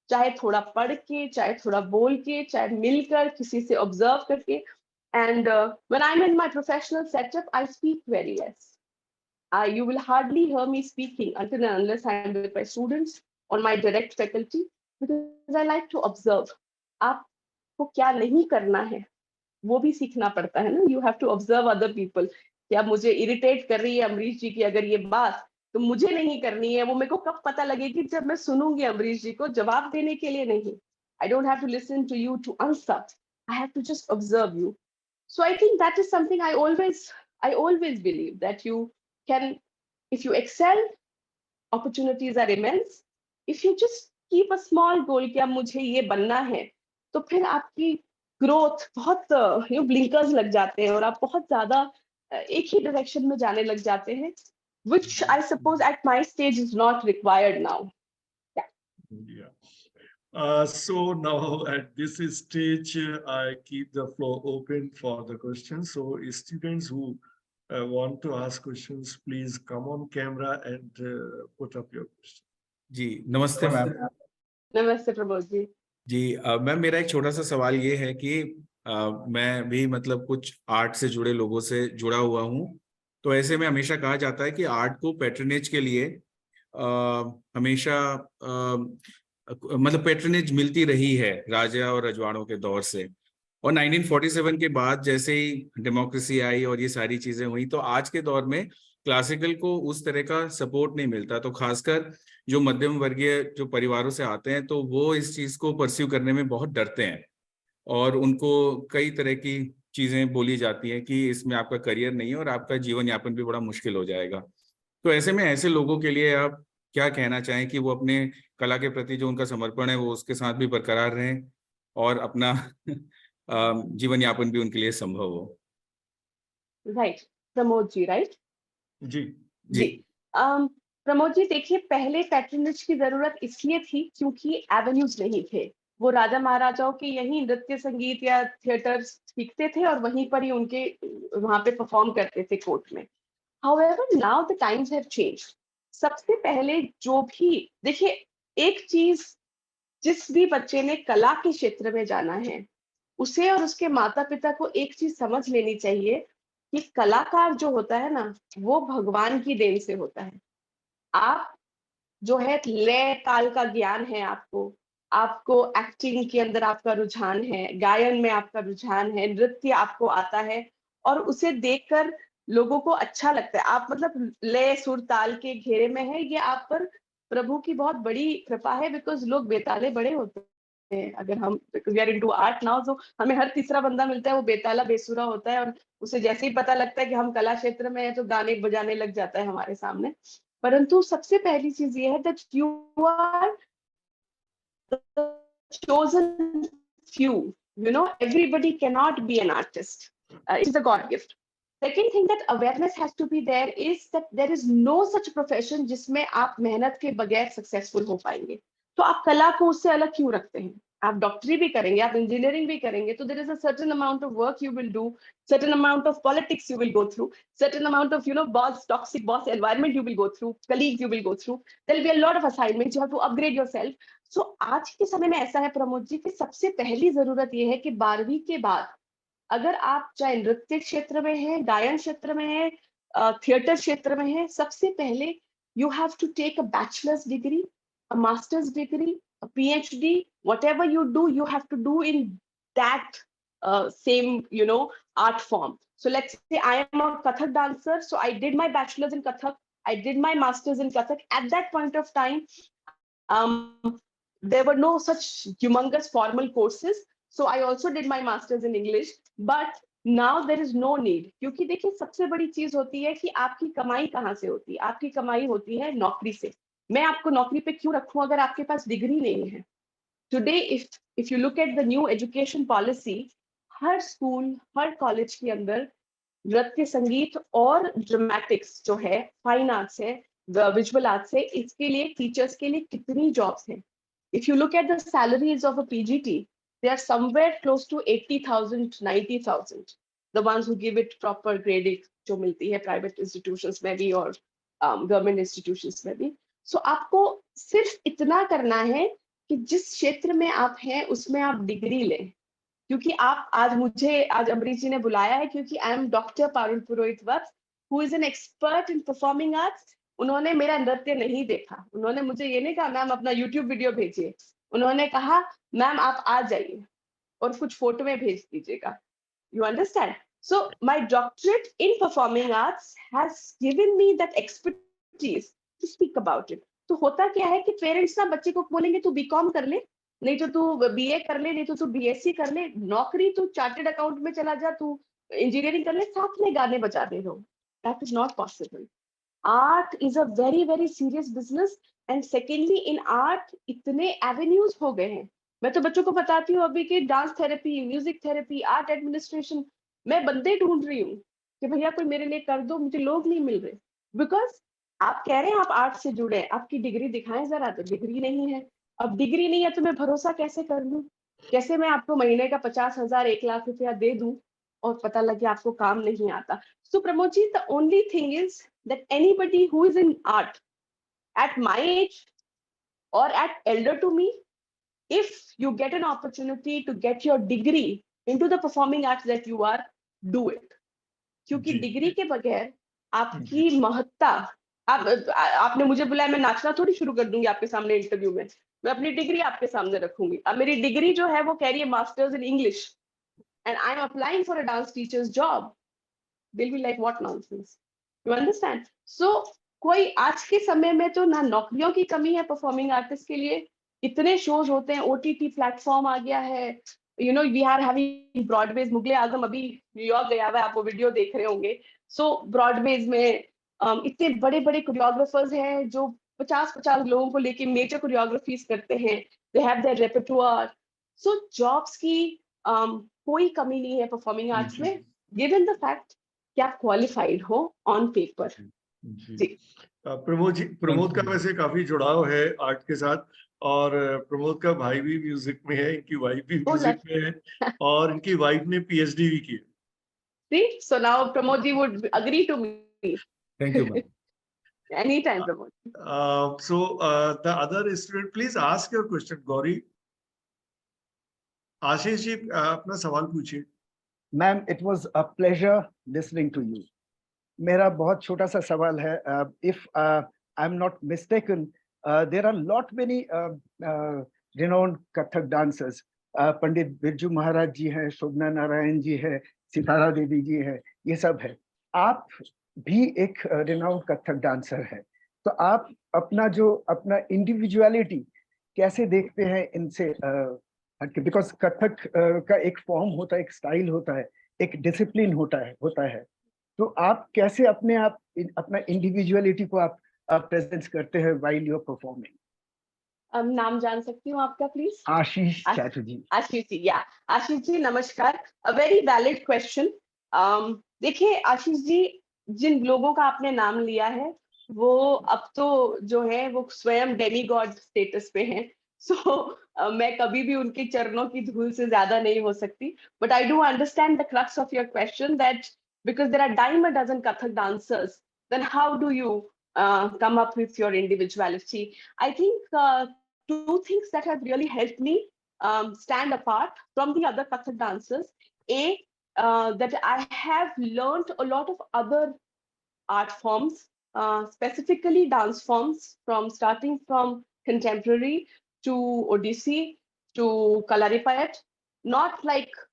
चाहे थोड़ा पढ़ के, चाहे थोड़ा बोल के, चाहे मिलकर, किसी से observe करके. And when I'm in my professional setup, I speak very less. You will hardly hear me speaking until and unless I'm with my students or my direct faculty, because I like to observe. आपको क्या नहीं करना है वो भी सीखना पड़ता है ना. You have to observe other people. कि अब मुझे irritate कर रही है अमरीश जी की अगर ये बात, तो मुझे नहीं करनी है. वो मेरे को कब पता लगेगी जब मैं सुनूंगी अमरीश जी को, जवाब देने के लिए नहीं. I don't have to listen to you to answer. I have to just observe you. So I think that is something I always believe, that you can, if you excel, opportunities are immense. If you just keep a small goal कि अब मुझे ये बनना है, तो फिर आपकी growth बहुत ब्लिंकर्स लग जाते हैं और आप बहुत ज्यादा एक ही डायरेक्शन में जाने लग जाते हैं, which I suppose at my stage is not required now. Yeah. So now at this stage, I keep the floor open for the questions. So students who want to ask questions, please come on camera and put up your question. जी नमस्ते ma'am. नमस्ते प्रमोद जी. जी ma'am, मेरा एक छोटा सा सवाल ये है कि मैं भी मतलब कुछ आर्ट से जुड़े लोगों से जुड़ा हुआ हूँ. तो ऐसे में हमेशा कहा जाता है कि आर्ट को पैट्रनेज के लिए हमेशा मतलब पैट्रनेज मिलती रही है राजा और रजवाड़ों के दौर से. और 1947 के बाद जैसे ही डेमोक्रेसी आई और ये सारी चीजें हुई, तो आज के दौर में क्लासिकल को उस तरह का सपोर्ट नहीं मिलता. तो खासकर जो मध्यम वर्गीय जो परिवारों से आते हैं, तो वो इस चीज को परस्यू करने में बहुत डरते हैं और उनको कई तरह की चीजें बोली जाती हैं कि इसमें आपका करियर नहीं है और आपका जीवन यापन भी बड़ा मुश्किल हो जाएगा. तो ऐसे में ऐसे लोगों के लिए आप क्या कहना चाहें कि वो अपने कला के प्रति जो उनका समर्पण है वो उसके साथ भी बरकरार रहें और अपना जीवन यापन भी उनके लिए संभव हो. राइट प्रमोद जी. राइट जी जी. प्रमोद जी देखिए, पहले पैट्रनेज की जरूरत इसलिए थी क्योंकि एवेन्यूज नहीं थे. वो राजा महाराजाओं के यही नृत्य संगीत या थिएटर सीखते थे और वहीं पर ही उनके वहां पे परफॉर्म करते थे कोर्ट में. However, now the times have changed. सबसे पहले जो भी देखिए, एक चीज, जिस भी बच्चे ने कला के क्षेत्र में जाना है उसे और उसके माता पिता को एक चीज समझ लेनी चाहिए कि कलाकार जो होता है ना, वो भगवान की देन से होता है. आप जो है लय ताल का ज्ञान है, आपको एक्टिंग के अंदर आपका रुझान है, गायन में आपका रुझान है, नृत्य आपको आता है और उसे देखकर लोगों को अच्छा लगता है. आप मतलब लय सुर ताल के घेरे में है, ये आप पर प्रभु की बहुत बड़ी कृपा है. बिकॉज लोग बेताले बड़े होते हैं. अगर हम we are into art now, तो हमें हर तीसरा बंदा मिलता है वो बेताला बेसुरा होता है और उसे जैसे ही पता लगता है कि हम कला क्षेत्र में है तो गाने बजाने लग जाता है हमारे सामने. परंतु सबसे पहली चीज ये है that you are chosen few. Everybody cannot be an artist. It is a God gift. Second thing that awareness has to be there is that there is no such profession जिसमें आप मेहनत के बगैर सक्सेसफुल हो पाएंगे. तो आप कला को उससे अलग क्यों रखते हैं? आप डॉक्टरी भी करेंगे, आप इंजीनियरिंग भी करेंगे, तो there is a certain amount of work you will do, certain amount of politics you will go through, certain amount of toxic boss environment you will go through, colleagues you will go through. There will be a lot of assignments. You have to upgrade yourself. So आज के समय में ऐसा है प्रमोद जी कि सबसे पहली जरूरत यह है कि 12वीं के बाद अगर आप चाहे नृत्य क्षेत्र में है, गायन क्षेत्र में है, थिएटर क्षेत्र में है, सबसे पहले you have to take a bachelor's degree, a master's degree, a PhD, whatever you do, you have to do in that same, art form. So let's say I am a Kathak dancer. So I did my bachelor's in Kathak. I did my master's in Kathak. At that point of time, there were no such humongous formal courses. So I also did my master's in English. But now there is no need. क्योंकि देखिए सबसे बड़ी चीज होती है कि आपकी कमाई कहाँ से होती है? आपकी कमाई होती है नौकरी से. मैं आपको नौकरी पे क्यों रखूं अगर आपके पास डिग्री नहीं है? Today, if you look at the new education policy, her school, her college के अंदर नृत्य संगीत और ड्रामेटिक्स जो है, फाइन आर्ट्स है, विजुअल आर्ट्स है, इसके लिए टीचर्स के लिए कितनी जॉब्स हैं? If you look at the salaries of a PGT, they are somewhere close to 80,000, 90,000. The ones who give it proper grading जो मिलती है private institutions में भी और government institutions में भी. So आपको सिर्फ इतना करना है कि जिस क्षेत्र में आप हैं उसमें आप डिग्री लें. क्योंकि आप आज अमरीश जी ने बुलाया है क्योंकि I am doctor Parul Purohit Vats, who is an expert in performing arts. उन्होंने मेरा नृत्य नहीं देखा. उन्होंने मुझे ये नहीं कहा मैम अपना यूट्यूब वीडियो भेजिए. उन्होंने कहा मैम आप आ जाइए और कुछ फोटो में भेज दीजिएगा. You understand? So my doctorate in performing arts has given me that expertise to speak about it. तो होता क्या है कि पेरेंट्स ना बच्चे को बोलेंगे तू बीकॉम कर ले, नहीं तो तू बीए कर ले, नहीं तो तू बीएससी कर ले, नौकरी तू चार्टर्ड अकाउंट में चला जा, तू इंजीनियरिंग कर ले, साथ में गाने बजाते रहो. That is not possible. Art is a very very serious business. And secondly, in art इतने avenues हो गए हैं. मैं तो बच्चों को बताती हूँ अभी कि dance therapy, music therapy, art administration. मैं बंदे ढूंढ रही हूँ कि भैया कोई मेरे लिए कर दो, मुझे लोग नहीं मिल रहे. बिकॉज आप कह रहे हैं आप आर्ट से जुड़े हैं, आपकी डिग्री दिखाएं जरा. तो डिग्री नहीं है. अब डिग्री नहीं है तो मैं भरोसा कैसे कर लूं? कैसे मैं आपको महीने का 50,000 1 लाख रुपया दे दूं और पता लगे आपको काम नहीं आता? So Pramod ji, the only thing is that anybody who is in art at my age or at elder to me, if you get an opportunity to get your degree into the performing arts that you are, do it. क्योंकि degree के बगैर आपकी महत्ता, आपने मुझे बुलाया, मैं नाचना थोड़ी शुरू कर दूंगी आपके सामने इंटरव्यू में. मैं अपनी डिग्री आपके सामने रखूंगी. अब मेरी डिग्री जो है वो कह रही है masters in English and I am applying for a dance teachers job. They'll be like, what nonsense. You understand? So कोई आज के समय में तो ना नौकरियों की कमी है परफॉर्मिंग आर्टिस्ट के लिए. इतने शोज होते हैं, ओटीटी प्लेटफॉर्म आ गया है. We are having Broadways. Mughal-e-Azam अभी न्यूयॉर्क गया हुआ है, आप वो वीडियो देख रहे होंगे. सो ब्रॉडवेज में इतने बड़े बड़े कोरियोग्राफर्स हैं जो 50-50 लोगों को लेके मेजर कोरियोग्राफीज करते हैं. They have their repertoire. So jobs की कोई कमी नहीं है परफॉर्मिंग आर्ट्स में, गिवन द फैक्ट कि आप क्वालिफाइड हो ऑन पेपर. जी. प्रमोद का वैसे काफी जुड़ाव है आर्ट के साथ, और प्रमोद का भाई भी म्यूजिक में है, इनकी वाइफ भी म्यूजिक में है, और इनकी वाइफ ने पीएचडी भी की है. See, so now Pramod ji would agree to me. Thank you, ma'am. Anytime, Pramod. So the other student, please ask your question. Gauri, Ashish ji अपना सवाल पूछिए. Ma'am, it was a pleasure listening to you. मेरा बहुत छोटा सा सवाल है. If I am not mistaken, there are lot many renowned Kathak dancers. Pandit Birju Maharaj ji हैं, शोभना नारायण जी है, सितारा देवी जी है, ये सब है. आप भी एक रिनोन्ड कथक डांसर है, तो आप अपना इंडिविजुअलिटी कैसे देखते हैं इनसे हटके? बिकॉज कथक का एक फॉर्म होता है, एक स्टाइल होता है, एक डिसिप्लिन होता है. तो आप कैसे अपना इंडिविजुअलिटी को आप प्रेजेंट करते हैं व्हाइल यू आर परफॉर्मिंग? नाम जान सकती हूँ आपका प्लीज? आशीष चैटर्जी. आशीष जी, या आशीष जी नमस्कार. A very valid question. देखिए आशीष जी, जिन लोगों का आपने नाम लिया है वो अब तो जो है वो स्वयं डेमीगॉड स्टेटस पे हैं. सो मैं कभी भी उनके चरणों की धूल से ज्यादा नहीं हो सकती. But I do understand the crux of your question, that because there are dime a dozen Kathak dancers, then how do you come up with your individuality? I think two things that have really helped me stand apart from the other Kathak dancers. That I have learned a lot of other art forms, specifically dance forms, starting from contemporary to Odissi to Kalaripayat. Not like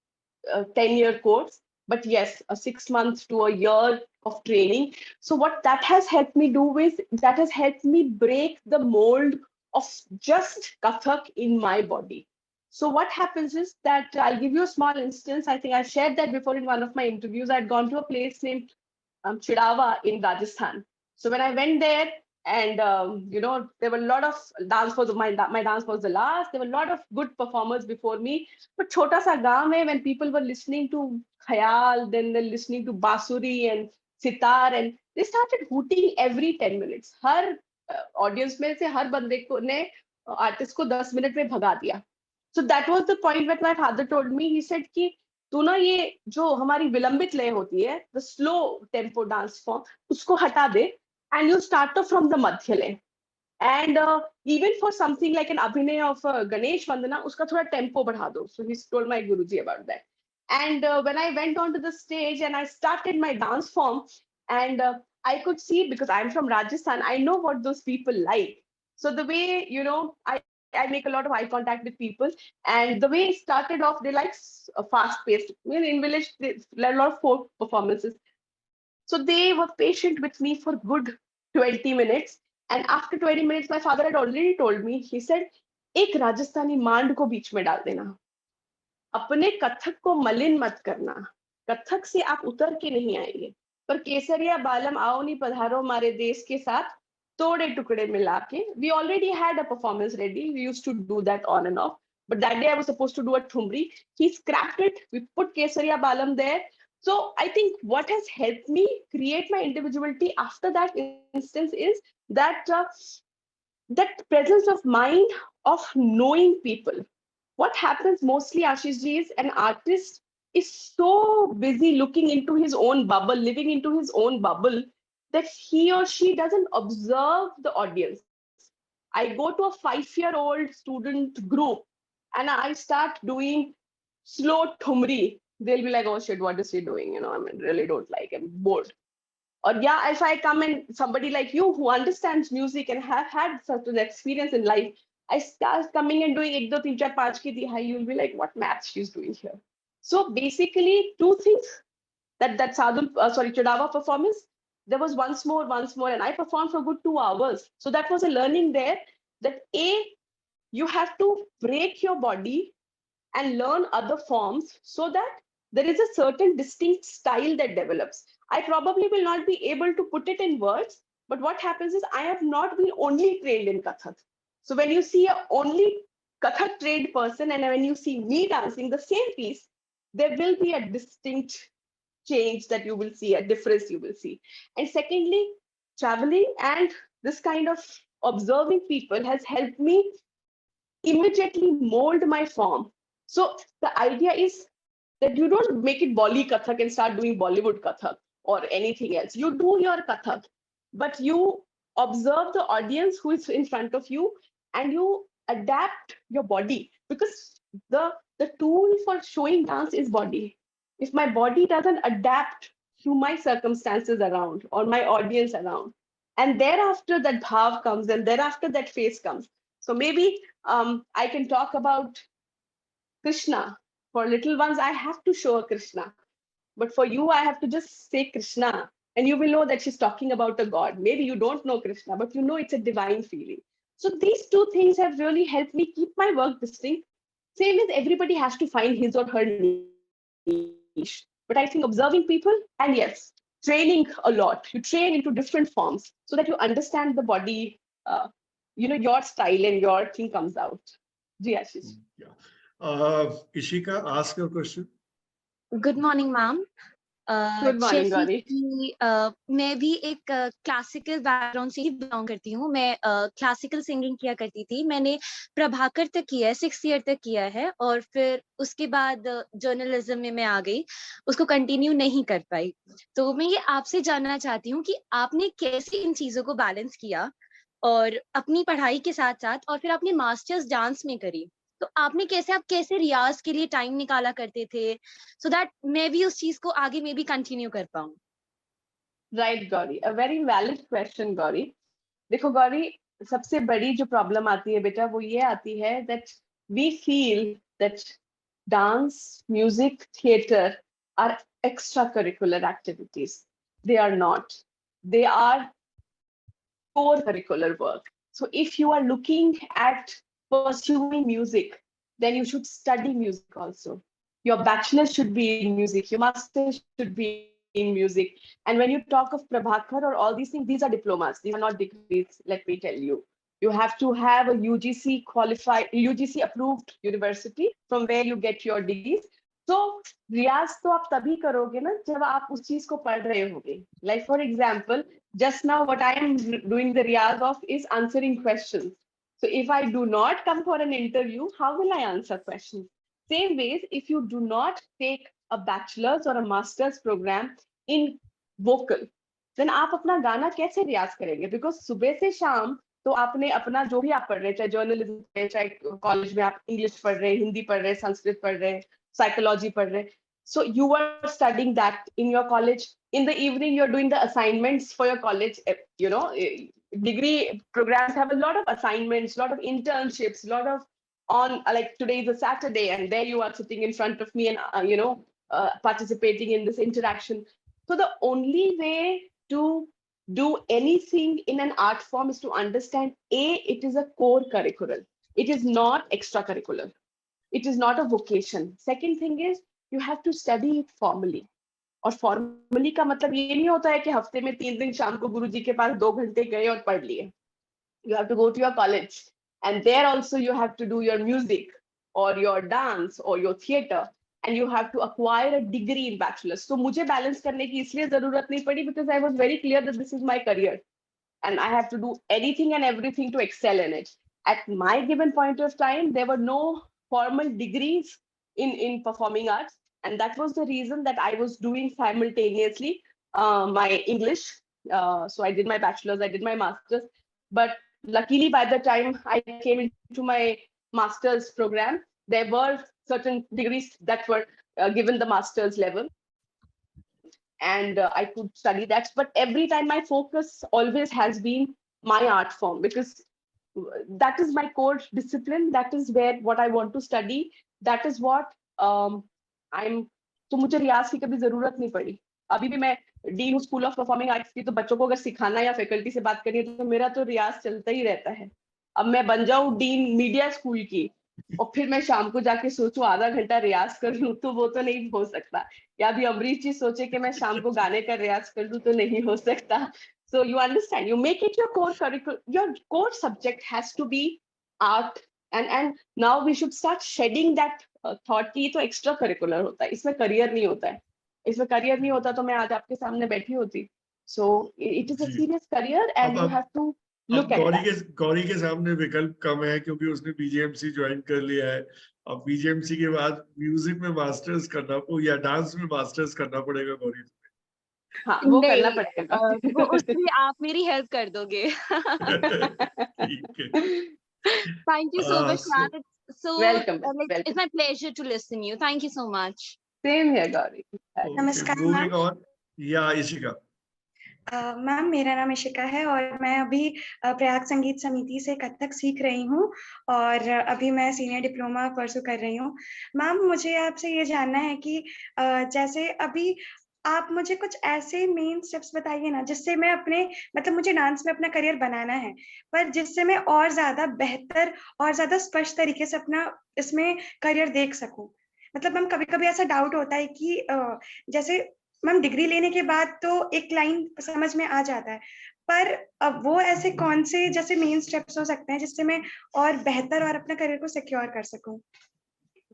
10-year course, but yes, a 6 months to a year of training. So what that has helped me do is that has helped me break the mold of just Kathak in my body. So what happens is that I'll give you a small instance. I think I shared that before in one of my interviews. I'd gone to a place named Chidava in Rajasthan. So when I went there, and there were a lot of dance was my dance was the last. There were a lot of good performers before me. But chota sa gaon mein, when people were listening to khayal, then they're listening to basuri and sitar, and they started hooting every 10 minutes. Her audience में से हर बंदे को ने artist को 10 minute में भगा दिया. So that was the point that my father told me. He said कि तू ना ये जो हमारी विलंबित लय होती है, the slow tempo dance form, उसको हटा दे, and you start off from the madhya lay. And even for something like an abhinay of Ganesh Vandana, uska thoda tempo badha do. So he told my Guruji about that. And when I went onto the stage and I started my dance form, and I could see, because I'm from Rajasthan, I know what those people like. So the way, I make a lot of eye contact with people, and the way it started off, they like fast paced. In village, there's a lot of folk performances. So they were patient with me for good 20 minutes. And after 20 minutes, my father had already told me, he said, एक राजस्थानी मांड को बीच में डाल देना, अपने कथक को मलिन मत करना, कथक से आप उतर के नहीं आएंगे, पर केसरिया बालम आओ नहीं पधारो हमारे देश के साथ तोड़े टुकड़े मिला के. We already had a performance ready. We used to do that on and off. But that day I was supposed to do a thumri. He scrapped it. We put Kesariya Balam there. So I think what has helped me create my individuality after that instance is that that presence of mind of knowing people. What happens mostly, Ashish ji, is an artist is so busy looking into his own bubble, living into his own bubble, that he or she doesn't observe the audience. I go to a 5-year-old student group and I start doing slow thumri. They'll be like, oh shit, what is she doing? I really don't like, I'm bored. Or yeah, if I come and somebody like you who understands music and have had such an experience in life, I start coming and doing 1, 2, 3, 4, 5 ki tihai, you'll be like, what math she's doing here? So basically, two things that Chidava performance, there was once more, and I performed for good 2 hours. So that was a learning there that you have to break your body and learn other forms so that there is a certain distinct style that develops. I probably will not be able to put it in words, but what happens is I have not been only trained in Kathak. So when you see a only Kathak trained person and when you see me dancing the same piece, there will be a distinct change that you will see, a difference you will see. And secondly, traveling and this kind of observing people has helped me immediately mold my form. So the idea is that you don't make it Bolly Kathak and start doing Bollywood Kathak or anything else. You do your Kathak, but you observe the audience who is in front of you and you adapt your body, because the tool for showing dance is body. If my body doesn't adapt to my circumstances around or my audience around, and thereafter that bhav comes and thereafter that face comes. So maybe I can talk about Krishna. For little ones, I have to show a Krishna. But for you, I have to just say Krishna. And you will know that she's talking about a God. Maybe you don't know Krishna, but you know it's a divine feeling. So these two things have really helped me keep my work distinct. Same as everybody has to find his or her niche. But I think observing people, and yes, training a lot. You train into different forms so that you understand the body, your style and your thing comes out. Ji Ashish. Yeah. Ishika, ask your question. Good morning, ma'am. Good morning, जैसे Gauri. कि मैं भी एक classical background से ही belong करती हूँ. मैं classical singing किया करती थी. मैंने प्रभाकर तक किया है, 6th ईयर तक किया है, और फिर उसके बाद जर्नलिज्म में मैं आ गई, उसको कंटिन्यू नहीं कर पाई. तो मैं ये आपसे जानना चाहती हूँ कि आपने कैसे इन चीजों को बैलेंस किया और अपनी पढ़ाई के साथ साथ, और फिर आपने मास्टर्स डांस में करी, तो आप कैसे रियाज के लिए टाइम निकाला करते थे, सो दैट मैं भी उस चीज को आगे में भी कंटिन्यू कर पाऊं. Right Gauri, a very valid question Gauri. देखो गौरी, सबसे बड़ी जो प्रॉब्लम आती है बेटा वो ये आती है that we feel that dance, music, theater are extracurricular activities. They are not. They are core curricular work. So if you are looking at pursuing music, then you should study music also. Your bachelor should be in music, your master should be in music. And when you talk of Prabhakar or all these things, these are diplomas, these are not degrees, let me tell you. You have to have a UGC qualified, UGC approved university from where you get your degrees. So रियाज तो आप तभी करोगे ना जब आप उस चीज को पढ़ रहे होगे. Like for example, just now what I am doing the riyaz of is answering questions. So if I do not come for an interview, how will I answer questions? Same ways, if you do not take a bachelor's or a master's program in vocal, then आप अपना गाना कैसे रियाज करेंगे? Because सुबह से शाम तो आपने अपना जो भी आप पढ़ रहे हैं, चाहे जर्नलिज्म है, चाहे कॉलेज में आप इंग्लिश पढ़ रहे हैं, हिंदी पढ़ रहे हैं, संस्कृत पढ़ रहे हैं, psychology पढ़ रहे हैं. So you were studying that in your college. In the evening, you're doing the assignments for your college. You know, degree programs have a lot of assignments, a lot of internships, a lot of like today is a Saturday, and there you are sitting in front of me and participating in this interaction. So the only way to do anything in an art form is to understand it is a core curriculum. It is not extracurricular. It is not a vocation. Second thing is you have to study it formally. और formally का मतलब ये नहीं होता है कि हफ्ते में 3 दिन शाम को गुरुजी के पास 2 घंटे गए और पढ़ लिए. You have to go to your college, and there also you have to do your music or your dance or your theater, and you have to acquire a degree in bachelor's. So मुझे balance करने की इसलिए जरूरत नहीं पड़ी because I was very clear that this is my career and I have to do anything and everything to excel in it. At my given point of time, there were no formal degrees in performing arts, and that was the reason that I was doing simultaneously my English. So I did my bachelor's, I did my master's, but luckily by the time I came into my master's program, there were certain degrees that were given the master's level, and I could study that. But every time my focus always has been my art form, because that is my core discipline. That is where what I want to study. That is what I'm. तो मुझे रियाज की कभी जरूरत नहीं पड़ी. अभी भी मैं डीन हूँ स्कूल ऑफ परफॉर्मिंग आर्ट्स की, तो बच्चों को अगर सिखाना या फैकल्टी से बात करनी है तो मेरा तो रियाज चलता ही रहता है. अब मैं बन जाऊं डीन मीडिया स्कूल की और फिर मैं शाम को जाके सोचूं आधा घंटा रियाज कर लूं, तो वो तो नहीं हो सकता. या भी अमरीश जी सोचे कि मैं शाम को गाने का रियाज कर लूं, तो नहीं हो सकता. So you understand, you make it your core curriculum, your core subject has to be art, and now we should start shedding that thought कि तो extra curricular होता है, इसमें career नहीं होता है. इसमें career नहीं होता तो मैं आज आपके सामने बैठी होती. So it is a serious career and you have to look at that. Gauri के सामने विकल्प कम है क्योंकि उसने बीजेएमसी ज्वाइन कर लिया है. अब बीजेएमसी के बाद म्यूजिक में मास्टर्स करना या डांस में मास्टर्स करना पड़ेगा गौरी. हाँ, वो करना पड़ेगा. वो उसमें आप मेरी हेल्प कर दोगे. Thank you so much, ma'am. Welcome. It's my pleasure to listen you. Thank you so much. Same here, Gauri. नमस्कार Moving on. या इशिका. मैम, मेरा नाम इशिका है और मैं अभी प्रयाग संगीत समिति से कथक सीख रही हूँ और अभी मैं सीनियर डिप्लोमा परसू कर रही हूँ. मैम, मुझे आपसे ये जानना है कि जैसे अभी आप मुझे कुछ ऐसे मेन स्टेप्स बताइए ना जिससे मैं अपने मतलब मुझे डांस में अपना करियर बनाना है, पर जिससे मैं और ज्यादा बेहतर और ज्यादा स्पष्ट तरीके से अपना इसमें करियर देख सकूं. मतलब मैम, कभी कभी ऐसा डाउट होता है कि जैसे मैम डिग्री लेने के बाद तो एक लाइन समझ में आ जाता है, पर अब वो ऐसे कौन से जैसे मेन स्टेप्स हो सकते हैं जिससे मैं और बेहतर और अपना करियर को सिक्योर कर सकूं.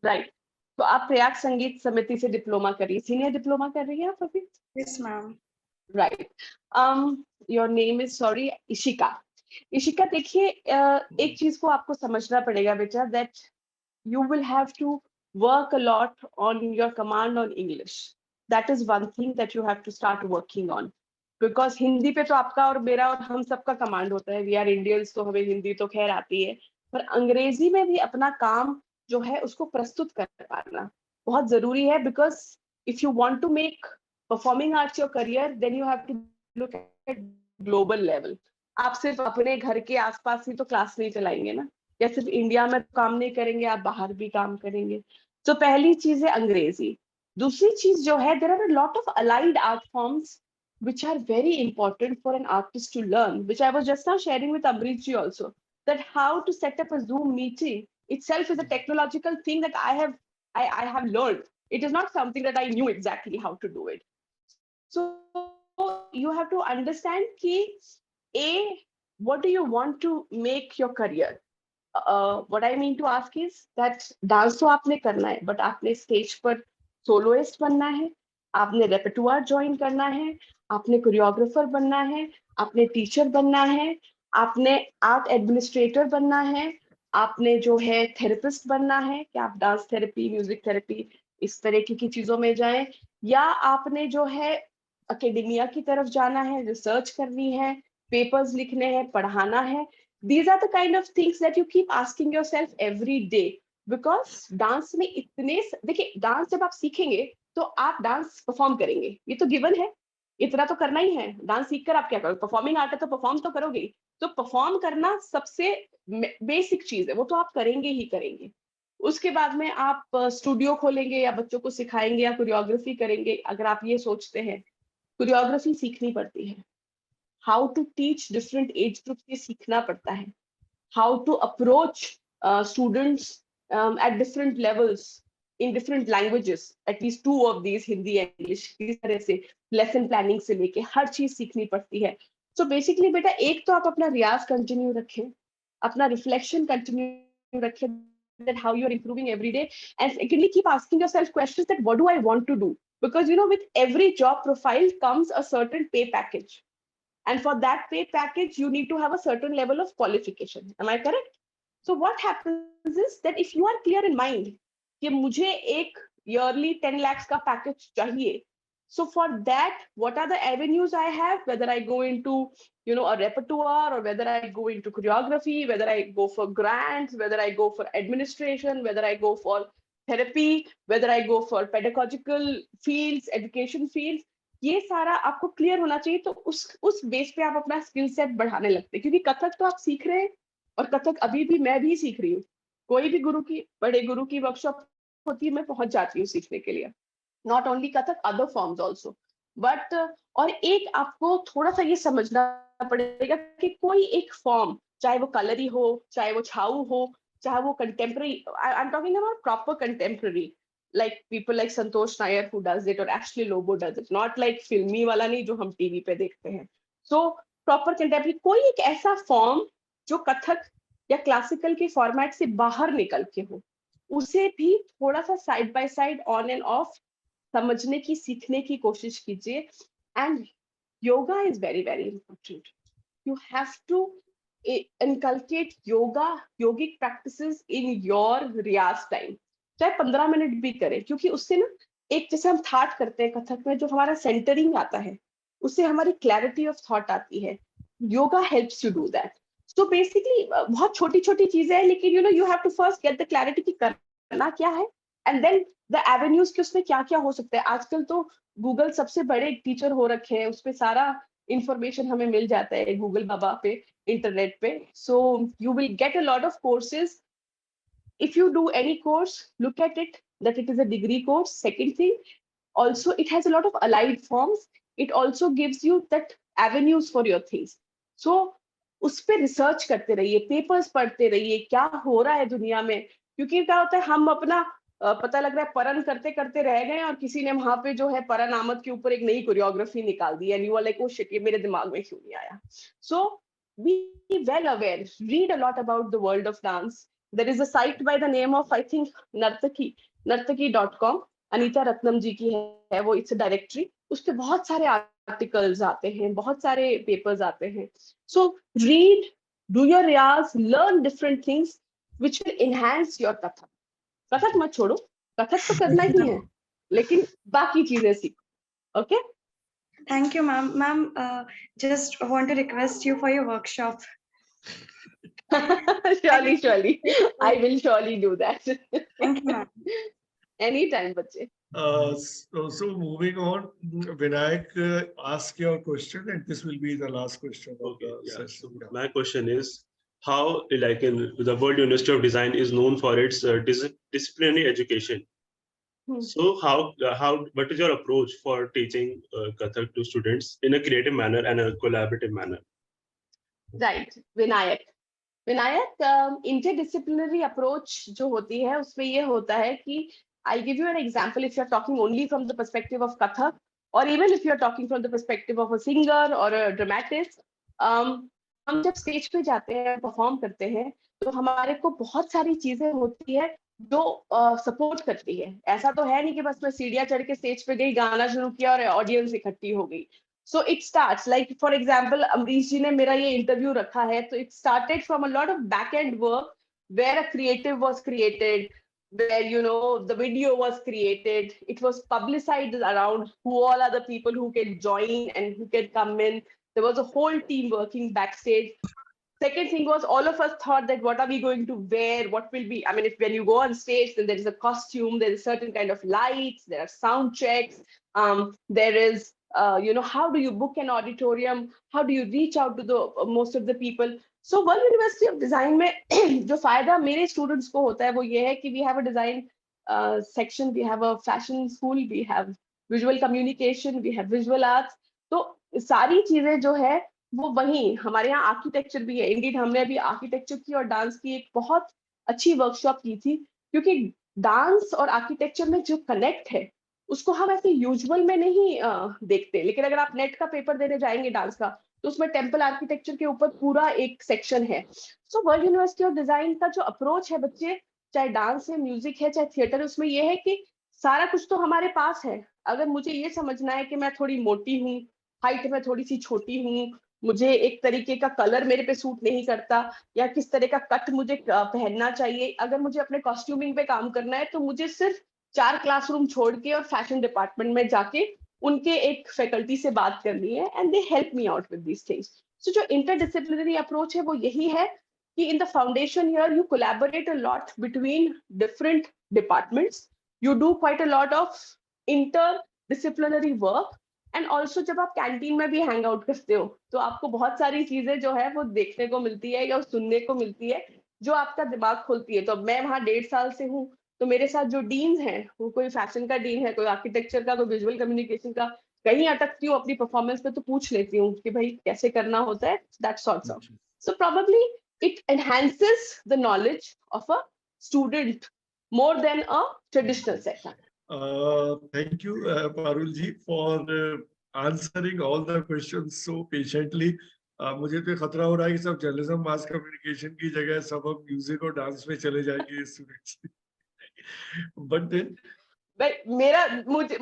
राइट. तो आप प्रयाग संगीत समिति से डिप्लोमा करिए, सीनियर डिप्लोमा कर रही हैं आप अभी? Yes ma'am. Right. Your name is sorry Ishika. Ishika, देखिए एक चीज को आपको समझना पड़ेगा बेटा, that you will have to work a lot on your command on English. That is one thing that you have to start working on, because Hindi पे तो आपका और मेरा और हम सबका कमांड होता है. वी आर इंडियंस, तो हमें हिंदी तो खैर आती है, पर अंग्रेजी में भी अपना काम जो है उसको प्रस्तुत कर पाना बहुत जरूरी है. Because if you want to make performing arts your career, then you have to look at global level. आप सिर्फ अपने घर के आसपास ही तो क्लास नहीं चलाएंगे ना, या सिर्फ इंडिया में काम नहीं करेंगे, आप बाहर भी काम करेंगे. तो पहली चीज है अंग्रेजी. दूसरी चीज जो है, there are a lot of allied art forms which are very important for an artist to learn, which I was just now sharing with Amrit ji also, that how to set up a Zoom meeting itself is a technological thing that I have learned. It is not something that I knew exactly how to do it. So you have to understand ki, what do you want to make your career? What I mean to ask is that dance तो आपने करना है, but आपने stage पर soloist बनना है, आपने रेpertoire join करना है, आपने कोरियोग्राफर बनना है, आपने टीचर बनना है, आपने आर्ट एडमिनिस्ट्रेटर बनना है, आपने जो है थेरेपिस्ट बनना है कि आप डांस थेरेपी, म्यूजिक थेरेपी इस तरह की चीजों में जाएं, या आपने जो है एकेडमिया की तरफ जाना है, रिसर्च करनी है, पेपर्स लिखने हैं, पढ़ाना है. These are the kind of things that you keep asking yourself every day, because dance में इतने, देखिए डांस जब आप सीखेंगे तो आप डांस परफॉर्म करेंगे, ये तो गिवन है, इतना तो करना ही है. डांस सीखकर आप क्या करोगे? परफॉर्मिंग आर्ट है तो परफॉर्म तो करोगे ही. तो परफॉर्म करना सबसे बेसिक चीज है, वो तो आप करेंगे ही करेंगे. उसके बाद में आप स्टूडियो खोलेंगे या बच्चों को सिखाएंगे या कोरियोग्राफी करेंगे. अगर आप ये सोचते हैं, कोरियोग्राफी सीखनी पड़ती है, how to teach different age groups ये सीखना पड़ता है, how to approach students at different levels in different languages, at least 2 of these, Hindi and English, इस तरह से lesson planning से लेके हर चीज सीखनी पड़ती है. So basically बेटा, एक तो आप अपना रियाज कंटिन्यू रखें, अपना रिफ्लेक्शन कंटिन्यू रखें, that how you're improving every day, and secondly keep asking yourself questions that what do I want to do, because you know with every job profile comes a certain pay package. And for that pay package, you need to have a certain level of qualification. Am I correct? So what happens is that if you are clear in mind, कि मुझे एक yearly 10 lakhs का package चाहिए, so for that, what are the avenues I have? Whether I go into, you know, a repertoire, or whether I go into choreography, whether I go for grants, whether I go for administration, whether I go for therapy, whether I go for pedagogical fields, education fields, ये सारा आपको clear होना चाहिए. तो उस base पे आप अपना स्किल सेट बढ़ाने लगते हैं, क्योंकि कथक तो आप सीख रहे हैं, और कथक अभी भी मैं भी सीख रही हूँ. कोई भी गुरु की, बड़े गुरु की वर्कशॉप होती है, मैं पहुंच जाती हूँ सीखने के लिए. Not only Kathak, other forms also. But और एक आपको थोड़ा सा ये समझना पड़ेगा कि कोई एक फॉर्म, चाहे वो कलरी हो, चाहे वो छाऊ हो, चाहे वो contemporary, I am talking about proper contemporary, like people like Santosh Nair who does it, or Ashley Lobo does it, not like filmy वाला नहीं जो हम टीवी पे देखते हैं. So proper contemporary, कोई एक ऐसा फॉर्म जो कथक या क्लासिकल के फॉर्मेट से बाहर निकल के हो, उसे भी थोड़ा सा side by side, on and off समझने की, सीखने की कोशिश कीजिए. And yoga is very very important. You have to inculcate yoga, yogic practices in your riyaz time, चाहे 15 मिनट भी करें, क्योंकि उससे ना, एक जैसे हम थॉट करते हैं कथक में, जो हमारा सेंटरिंग आता है, उससे हमारी क्लैरिटी ऑफ थॉट आती है. Yoga helps you do that. So basically बहुत छोटी छोटी चीजें हैं, लेकिन you know you have to first get the clarity कि करना क्या है, एंड देन द एवेन्यूज कि उसमें क्या क्या हो सकता है. आजकल तो गूगल सबसे बड़े टीचर हो रखे हैं, उसपे सारा इंफॉर्मेशन हमें मिल जाता है गूगल बाबा पे, इंटरनेट पे. So you will get a lot of courses. If you do any course, look at it that it is a degree course. Second thing, also it has a lot of allied forms. It also gives you that avenues for your things. So उस पे research करते रहिए, papers पढ़ते रहिए, क्या हो रहा है दुनिया में. क्योंकि क्या होता है, हम अपना पता लग रहा है परन करते करते रह गए, और किसी ने वहां पे जो है परन आमद के ऊपर एक नई कोरियोग्राफी निकाल दी, and you are like oh shit, ये मेरे दिमाग में क्यों नहीं आया. सो be well aware, read a lot about the world of dance. There is a site by the name of, I think, nartaki.com. Anita Ratnam जी की है वो. इट्स अ डायरेक्टरी, उस पे बहुत सारे आर्टिकल्स आते हैं, बहुत सारे पेपर्स आते हैं. So read, do your riyaz, learn different things which will enhance your Kathak. Kathak मत छोड़ो, कथक तो करना ही है, लेकिन बाकी चीजें सीखो. Okay, Thank you, ma'am. Ma'am, just want to request you for your workshop. surely I will surely do that. Thank you, ma'am. Anytime, बच्चे. So moving on, Vinayak, ask your question, and this will be the last question of the session. So my question is, how, like in the World University of Design is known for its disciplinary education. So what is your approach for teaching Kathak to students in a creative manner and a collaborative manner? Right, Vinayak. Vinayak interdisciplinary approach जो होती है उसमें ये होता है कि I give you an example if you are talking only from the perspective of Kathak और even if you are talking from the perspective of a singer और अ ड्रामेटिस्ट, हम जब स्टेज पे जाते हैं परफॉर्म करते हैं तो हमारे को बहुत सारी चीजें होती है जो सपोर्ट करती है. ऐसा तो है नहीं कि बस मैं सीढ़ियां चढ़ के स्टेज पे गई, गाना शुरू किया और ऑडियंस इकट्ठी हो गई. So it starts like, for example, Ambrish ji ने मेरा ये इंटरव्यू रखा है, तो it started from a lot of back end work where a creative was created, where the video was created, it was publicized around who all are the people who can join and who can come in. There was a whole team working backstage. Second thing was all of us thought that what are we going to wear, what will be, I mean, if when you go on stage, then there is a costume, there is certain kind of lights, there are sound checks, there is how do you book an auditorium, how do you reach out to the most of the people. So World University of Design में जो फायदा मेरे students को होता है वो ये है कि we have a design section, we have a fashion school, we have visual communication, we have visual arts. तो सारी चीजें जो है वो वहीं हमारे यहाँ आर्किटेक्चर भी है. इंडीड हमने अभी आर्किटेक्चर की और डांस की एक बहुत अच्छी वर्कशॉप की थी, क्योंकि डांस और आर्किटेक्चर में जो कनेक्ट है उसको हम ऐसे यूजुअल में नहीं देखते. लेकिन अगर आप नेट का पेपर देने जाएंगे डांस का तो उसमें टेम्पल आर्किटेक्चर के ऊपर पूरा एक सेक्शन है. So world university of design का जो अप्रोच है, बच्चे चाहे डांस है, म्यूजिक है, चाहे थिएटर है, उसमें यह है कि सारा कुछ तो हमारे पास है. अगर मुझे ये समझना है कि मैं थोड़ी मोटी हूँ, हाइट में थोड़ी सी छोटी हूँ, मुझे एक तरीके का कलर मेरे पे सूट नहीं करता, या किस तरह का कट मुझे पहनना चाहिए, अगर मुझे अपने कॉस्ट्यूमिंग पे काम करना है तो मुझे सिर्फ 4 क्लासरूम छोड़ के और फैशन डिपार्टमेंट में जाके उनके एक फैकल्टी से बात करनी है, and they help me out with these things. So जो इंटरडिसिप्लिनरी अप्रोच है वो यही है कि in the foundation here you collaborate a lot between different departments, you do quite a lot of interdisciplinary work, and also जब आप canteen में भी हैंग आउट करते हो तो आपको बहुत सारी चीजें जो है वो देखने को मिलती है या सुनने को मिलती है जो आपका दिमाग खोलती है. तो मैं वहां 1.5 साल से हूँ, तो मेरे साथ जो डीन्स हैं वो कोई फैशन का डीन है, कोई आर्किटेक्चर का, कोई विजुअल कम्युनिकेशन का. कहीं अटकती हूँ अपनी परफॉर्मेंस पे तो पूछ लेती हूँ कि भाई कैसे करना होता है, that sorts out. So probably it enhances the knowledge of a student more than a traditional setup. Thank you, Parul ji, for answering all the questions so patiently. मुझे तो खतरा हो रहा है कि सब जर्नलिज्म मास कम्युनिकेशन की जगह सब हम म्यूजिक और डांस में चले जाएंगे स्टूडेंट्स. बट देन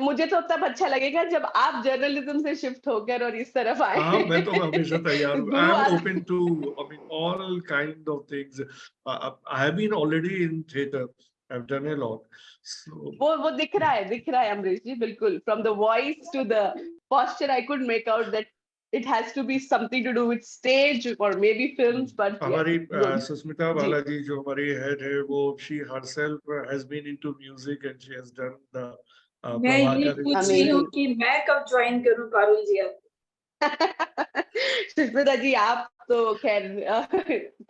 मुझे तो तब अच्छा लगेगा जब आप जर्नलिज्म से शिफ्ट होकर और इस तरफ आए. हाँ, मैं तो हमेशा तैयार हूँ. I am open to, I mean, all kind of things. I have been already in theatre. I've done a lot. So वो दिख रहा है अमरीश जी, बिल्कुल. From the voice to the posture, I could make out that it has to be something to do with stage or maybe films. But हमारी good. Sushmita Balaji जो हमारी head है वो she herself has been into music and she has done the मैं ये पूछ रही हूँ कि मैं कब ज्वाइन करूँ पारुल जी आप. सुस्मिता जी आप तो खैर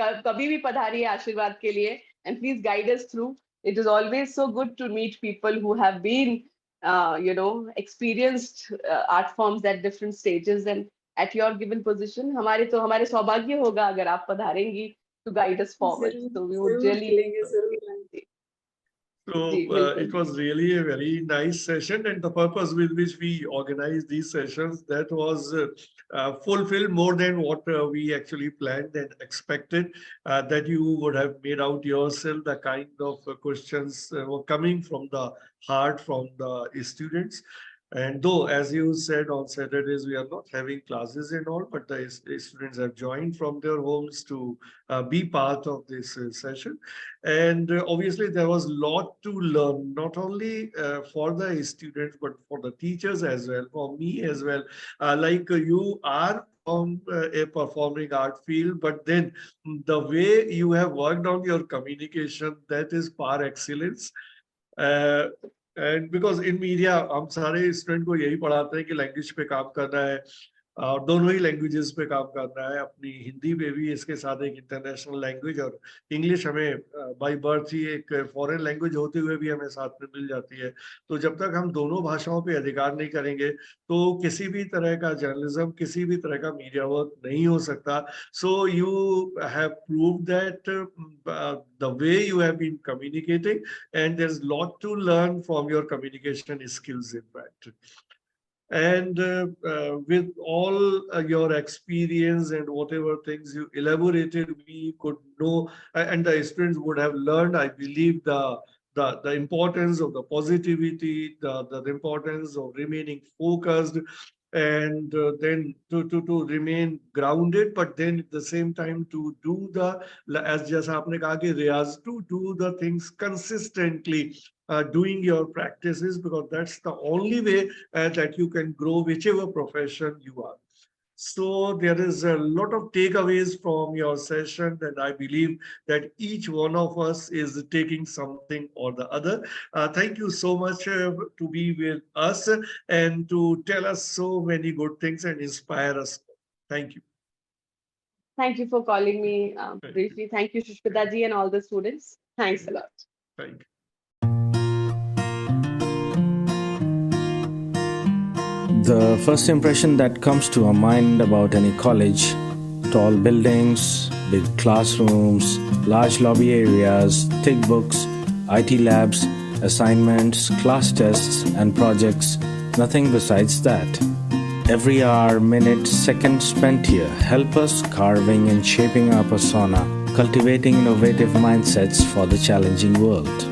कभी भी पधारिए आशीर्वाद के लिए, and please guide us through. It is always so good to meet people who have been experienced art forms at different stages and at your given position. हमारे सौभाग्य होगा अगर आप पधारेंगी to guide us forward. So we would really. So it was really a very nice session, and the purpose with which we organized these sessions, that was fulfilled more than what we actually planned and expected, that you would have made out yourself the kind of questions were coming from the heart from the students. And though, as you said, on Saturdays we are not having classes and all, but the students have joined from their homes to be part of this session. And obviously there was a lot to learn, not only for the students, but for the teachers as well, for me as well. Like you are from a performing art field, but then the way you have worked on your communication, that is par excellence. And because in media हम सारे student को यही पढ़ाते हैं कि language पे काम करना है, और दोनों ही लैंग्वेजेस पे काम करना है, अपनी हिंदी पे भी इसके साथ एक इंटरनेशनल लैंग्वेज, और इंग्लिश हमें बाय बर्थ ही एक फॉरेन लैंग्वेज होते हुए भी हमें साथ में मिल जाती है। तो जब तक हम दोनों भाषाओं पे अधिकार नहीं करेंगे तो किसी भी तरह का जर्नलिज्म, किसी भी तरह का मीडिया वर्क नहीं हो सकता। So you have proved that the way you have been communicating, and there's a lot to learn from your communication skills, in fact. And with all your experience and whatever things you elaborated, we could know, and the students would have learned, I believe, the importance of the positivity, the importance of remaining focused, and then to remain grounded, but then at the same time to do the, as jaisa aapne kaha ki riyaz, to do the things consistently, doing your practices, because that's the only way that you can grow whichever profession you are. So there is a lot of takeaways from your session, and I believe that each one of us is taking something or the other. Thank you so much to be with us and to tell us so many good things and inspire us. Thank you. Thank you for calling me briefly. Thank you, Shushmita ji, and all the students. Thanks a lot. Thank you. The first impression that comes to our mind about any college: tall buildings, big classrooms, large lobby areas, thick books, IT labs, assignments, class tests, and projects. Nothing besides that. Every hour, minute, second spent here help us carving and shaping our persona, cultivating innovative mindsets for the challenging world.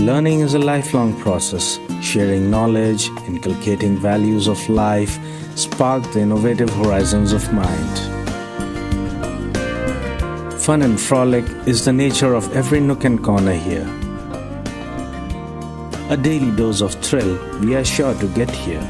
Learning is a lifelong process. Sharing knowledge, inculcating values of life, spark the innovative horizons of mind. Fun and frolic is the nature of every nook and corner here. A daily dose of thrill we are sure to get here.